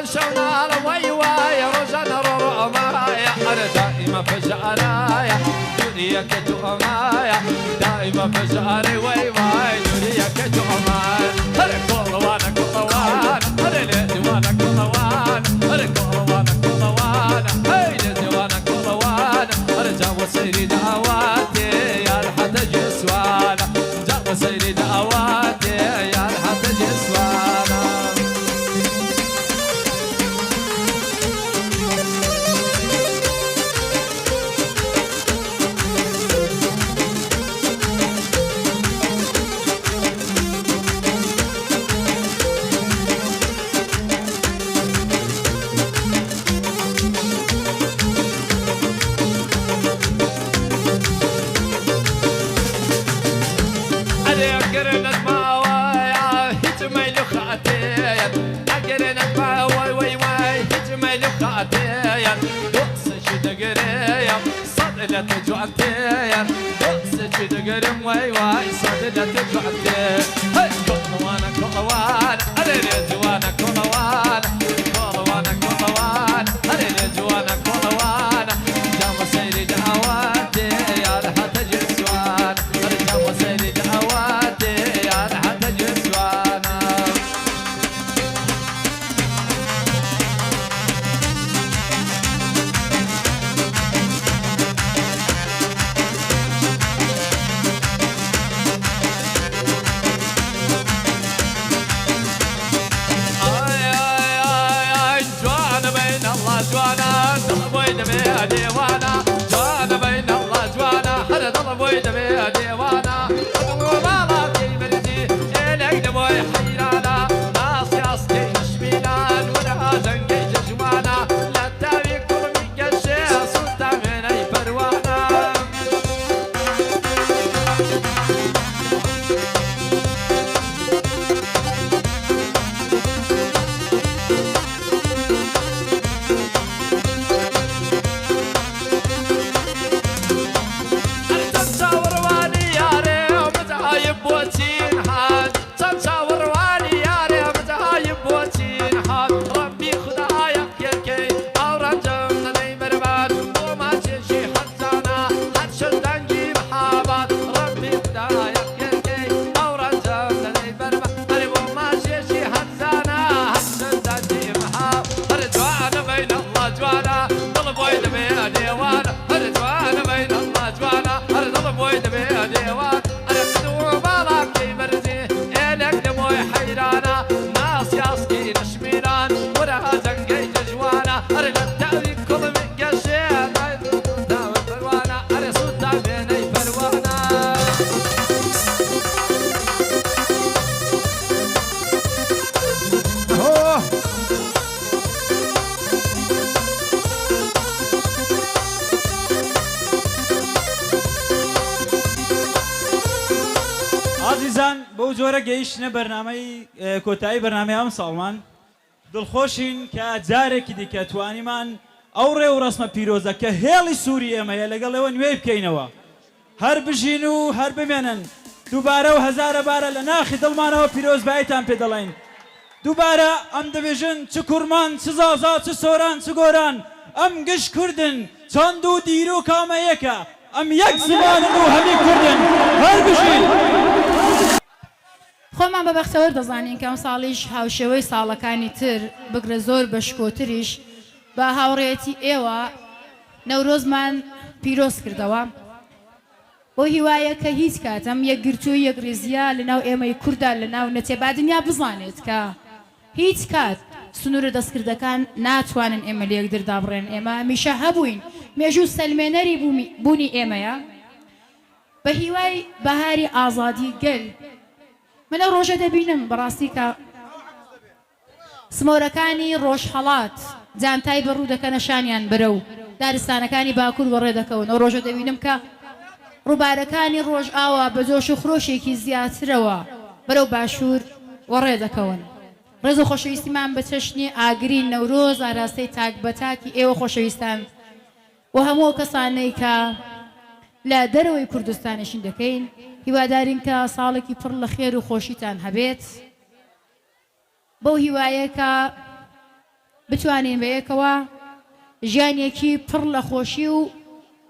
شونا ويواي رجنا رمايا أنا دائما فجأرايا دنيا كتومايا دائما فجأري ويواي دنيا كتومايا أنا كل وانا كل وانا أنا ليدي وانا كل وانا أنا كل وانا كل وانا هاي ليدي وانا كل وانا أنا جاوا سيري دعواتي يا الحتى جسوانا جاوا سيري دعواتي يا الحتى جسوانا صدلة جوعتين بقصة دقرم واي واي صدلة جوعتين هاي كل وانا كل وانا أنا ليجي وانا كل وانا كل وانا كل وانا أنا ليجي وانا كل وانا جام سيري دعواتي يا لحتى جسوانا أنا جام سيري دعواتي يا لحتى جسوانا جوانا ضربوا يدمي ديوانا جوانا بين الله جوانا حدا ضربوا يدمي ديوانا وما في مرتي إلك دموي حيرانا ناس ياسكي شميلان ولا زنقي جوانا لا تابي كل من قشي سلطة من أي فروانا عزیزان بۆ جۆرە گەیشتنە بەرنامەی کۆتایی بەرنامەی ئەم ساڵمان دڵخۆشین کە جارێکی دیکە توانیمان ئەو ڕێ و ڕەسمە پیرۆزە کە هێڵی سووری ئێمەیە لەگەڵ ئێوە نوێی بکەینەوە هەر بژین و هەر بمێنن دووبارە و هەزارە بارە لە ناخی دڵمانەوە پیرۆزباییتان پێ دەڵێن دووبارە ئەم دەبێژن چ کورمان چ زازا چ سۆران چ گۆران ئەم گشت کوردن چەند و دیر و کامە یەکە ئەم یەک زمانن و هەمی کوردن هەر بژین خۆمان بەبەختەوە دەزانین کە ئەم ساڵیش هاوشێوەی ساڵەکانی تر بگرە زۆر بەشکۆتریش بە هاوڕێتی ئێوە نەورۆزمان پیرۆز کردەوە بۆ هیوایە کە هیچ کاتەم یەکگرتووی یەکڕێزیە لەناو ئێمەی کووردا لەناو نەتێبا دنیا بزانێت کە هیچ کات سنوورە دەستکردەکان ناتوانن ئێمە لە یەکدردا بڕێن ئێمە هەمیشە هەبووین مێژوو سەلمێنەری بوونی ئێمەیە بە هیوای بەهاری ئازادی گەل منە ڕۆژە دەبینم بەڕاستی کە سمۆرەکانی ڕۆژهەڵات جانتای بەڕوو دەکەنە شانیان بەرە و دارستانەکانی باکوور وەڕێ دەکەون ئەو ڕۆژە دەبینم کە ڕووبارەکانی ڕۆژ ئاوا بە جۆش و خرۆشێکی زیاترەوە بەرەو باشوور وەڕێ دەکەون ڕێز و خۆشەویستیمان بە چەشنی ئاگرین نەورۆز ئاراستەی تاک بەتاکی ئێوە خۆشەویستان و هەموو کەسانەی کە لە دەرەوەی کوردستانیشین دەکەین هیوادارین کە ساڵێکی پڕ لە خێر و خۆشیتان هەبێت بەو هیوایە کە بتوانین بەیەکەوە ژیانێکی پڕ لە خۆشی و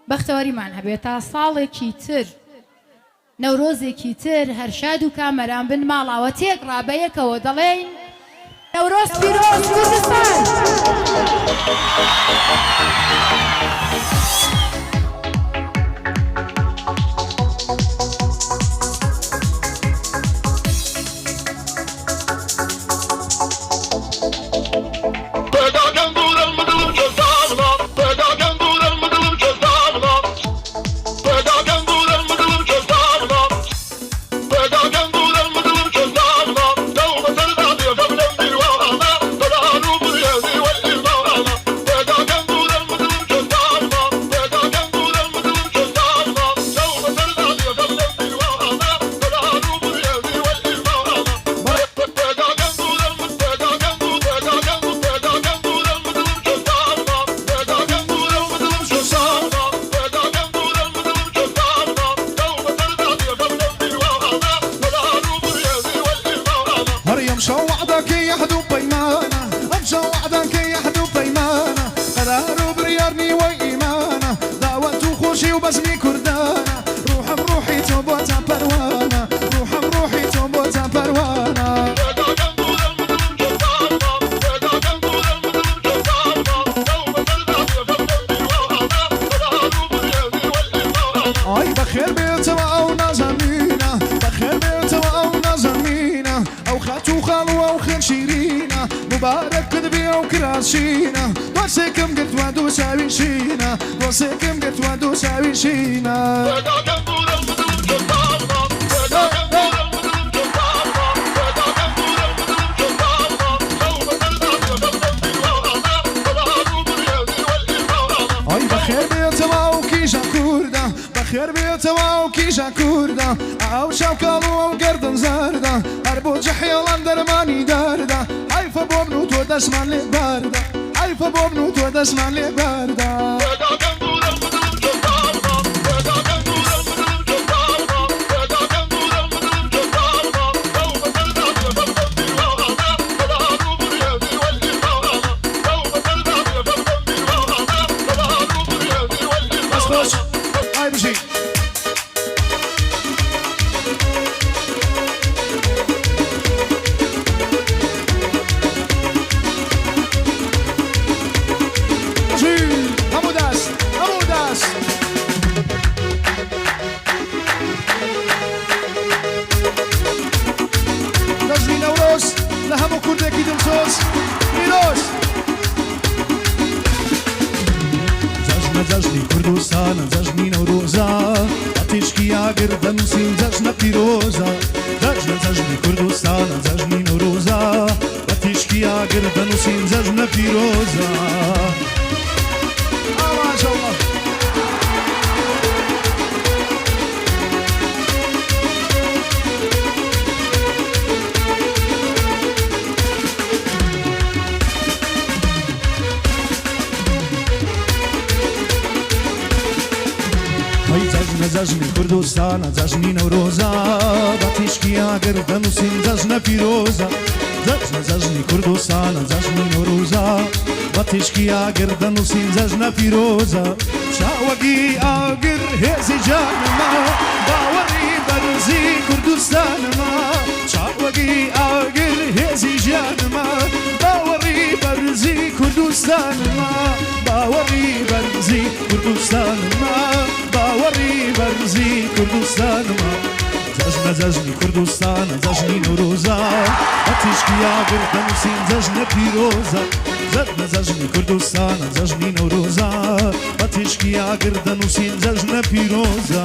بەختەوەریمان هەبێت تا ساڵێکی تر نەورۆزێکی تر هەر شاد و کامەران بن ماڵاوە تێک ڕابەیەکەوە دەڵێن نەورۆز پیرۆز کوردستان. جشن کردستان جشن نوروزا باتیشکیا گردن و سین جشن پیروزا جشن کردستان جشن نوروزا باتیشکیا گردن و سین جشن پیروزا شاوگی آگر هزی جان ما باوری برزی کردستان ما شاوگی آگر هزی جان ما باوری برزی کردستان ما باوری برزی کردستان ما باوری برزی کردستان ما جشن کردستان جشن نوروزا آتیشکیا گردن و سین جشن پیروزا جشن کردستان جشن نوروزا آتیشکیا گردن و سین جشن پیروزا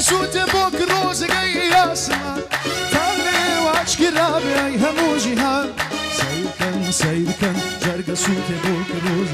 سوتي بوك روز يا سما تالي واش كرابي همو جهان سيركن جرقة سوتي بوك روز